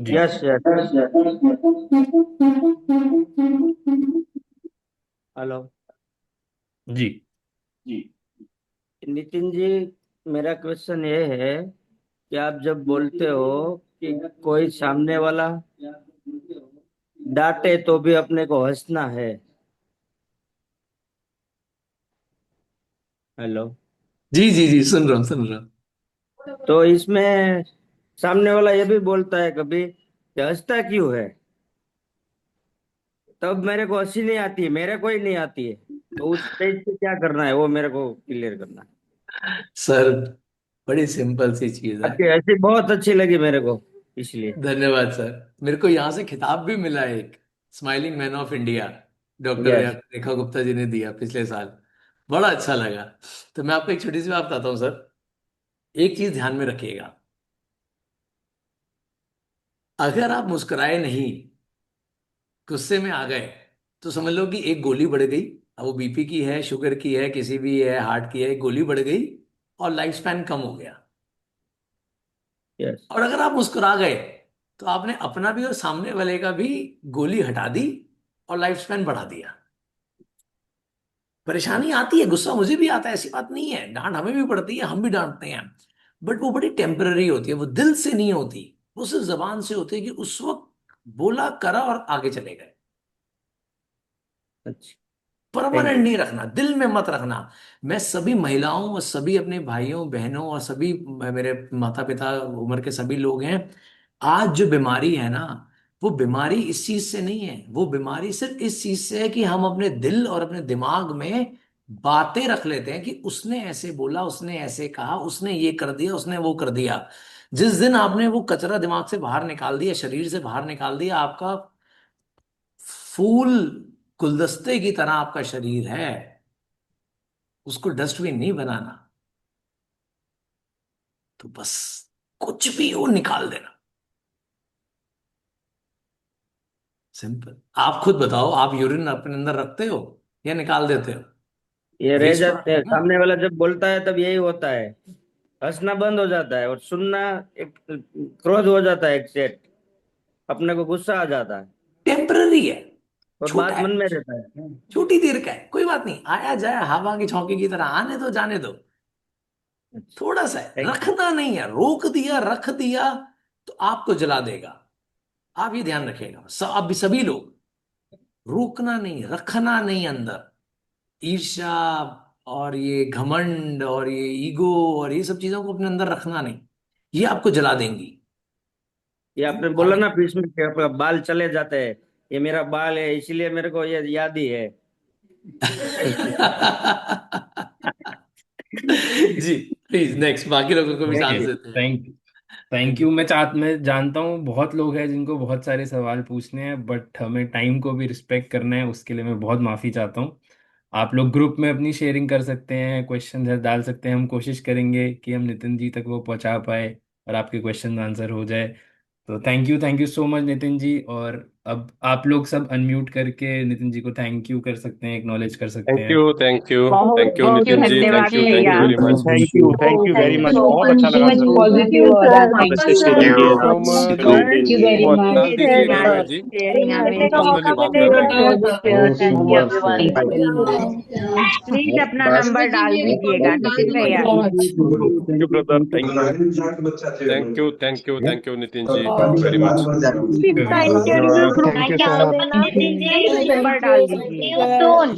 जी यस यस। हेलो जी। जी। नितिन जी, मेरा क्वेश्चन ये है कि आप जब बोलते हो कि कोई सामने वाला डांटे तो भी अपने को हंसना है। हेलो। जी जी जी, सुन रहा हूँ सुन रहा हूँ। तो इसमें सामने वाला ये भी बोलता है कभी कि हंसता क्यों है, तब मेरे को हंसी नहीं आती है, मेरे को ही नहीं आती है। तो उस स्टेज पे क्या करना है वो मेरे को क्लियर करना है। सर, बड़ी सिंपल सी चीज है। आपकी हंसी बहुत अच्छी लगी मेरे को, इसलिए। धन्यवाद सर। मेरे को यहाँ से खिताब भी मिला है, एक smiling man of India, doctor yes. Rekha Gupta ji ने दिया पिछले साल। बड़ा अच्छा लगा। तो मैं आपको एक छोटी सी बात बताता हूँ सर। एक चीज ध्यान में रखिएगा, अगर आप मुस्कुराए नहीं, गुस्से में आ गए, तो समझ लो कि एक गोली बढ़ गई। अब वो बीपी की है, शुगर की है, किसी भी है, हार्ट की है, एक गोली बढ़ गई और लाइफ स्पैन कम हो गया। यस। और अगर आप मुस्कुरा गए, तो आपने अपना भी और सामने वाले का भी गोली हटा दी और लाइफ स्पैन बढ़ा दिया। परेशानी आती है, गुस्सा मुझे भी आता है, ऐसी बात नहीं है, डांट हमें भी पड़ती है, हम भी डांटते हैं। बट वो बड़ी टेम्पररी होती है, वो दिल से नहीं होती। वो सिर्फ जबान से होती है कि उस वक्त बोला करा और आगे चले गए। अच्छा। Thank permanent you. नहीं रखना, दिल में मत रखना। मैं सभी महिलाओं और सभी अपने भाइयों बहनों और सभी मेरे माता पिता, उम्र के सभी लोग हैं, आज जो बीमारी है ना, वो बीमारी इस चीज से नहीं है। वो बीमारी सिर्फ इस चीज से है कि हम अपने दिल और अपने दिमाग में बातें रख लेते हैं कि उसने ऐसे बोला, उसने ऐसे कहा, उसने ये कर दिया, उसने वो कर दिया। जिस दिन आपने वो कचरा दिमाग से बाहर निकाल दिया, शरीर से बाहर निकाल दिया, आपका फूल गुलदस्ते की तरह आपका शरीर है, उसको डस्टबिन नहीं बनाना। तो बस कुछ भी हो निकाल देना, सिंपल। आप खुद बताओ, आप यूरिन अपने अंदर रखते हो या निकाल देते हो? ये रह वेस्ट तो जाते आता हैं, है ना। सामने वाला जब बोलता है तब यही होता है, हंसना बंद हो जाता है और सुनना, एक क्रोध हो जाता है, एक सेट अपने को गुस्सा आ जाता है टेम्पररी है, और छोटा बात मन है, में रहता है। छोटी देर का है, कोई बात नहीं, आया जाए हवा की झोंके की तरह, आने दो जाने दो। थोड़ा सा है, थैंक यू। रखना नहीं है, रोक दिया रख दिया तो आपको जला देगा। आप ये ध्यान रखिएगा, आप भी सभी लोग, रोकना नहीं, रखना नहीं अंदर। ईर्ष्या और ये घमंड और ये ईगो और ये सब चीजों को अपने अंदर रखना नहीं, ये आपको जला देंगी। ये तो आपने बोला आगे ना बीच में कि आपका बाल चले जाते हैं, ये मेरा बाल है इसलिए मेरे को ये याद ही है। जी, प्लीज नेक्स्ट, बाकी लोगों को भी ओके, चांस देते हैं। Thank thank you. मैं जानता हूँ बहुत लोग हैं जिनको बहुत सारे सवाल पूछने हैं, बट हमें टाइम को भी रिस्पेक्ट करना है, उसके लिए मैं बहुत माफ़ी चाहता हूँ। आप लोग ग्रुप में अपनी शेयरिंग कर सकते हैं, क्वेश्चन डाल सकते हैं, हम कोशिश करेंगे कि हम नितिन जी तक वो पहुंचा पाए और आपके क्वेश्चन आंसर हो जाए। तो thank you so much Nitin ji. और अब आप लोग सब अनम्यूट करके नितिन जी को थैंक यू कर सकते हैं, एक्नॉलेज कर सकते थैंक हैं। यू थैंक यू बहुत थैंक यू बहुत नितिन जी, धन्यवाद थैंक यू भैया। Very much. Thank you very thank much, you बहुत सो अच्छा लगा मच सर। पॉजिटिव आपने सेशन थैंक दिए you sir. So much. Thank you very वो मच अपना दीजिएगा जी, sharing amazing पर्सनली बात कर लेंगे। thank you everyone for being here please अपना नंबर डाल दीजिएगा नितिन भैया thank you brother, thank you Nitin ji very much. का इंटरव्यू ग्रुप थैंक में यू सो डाल मच। देना प्लीज नंबर डाल दीजिए See you soon.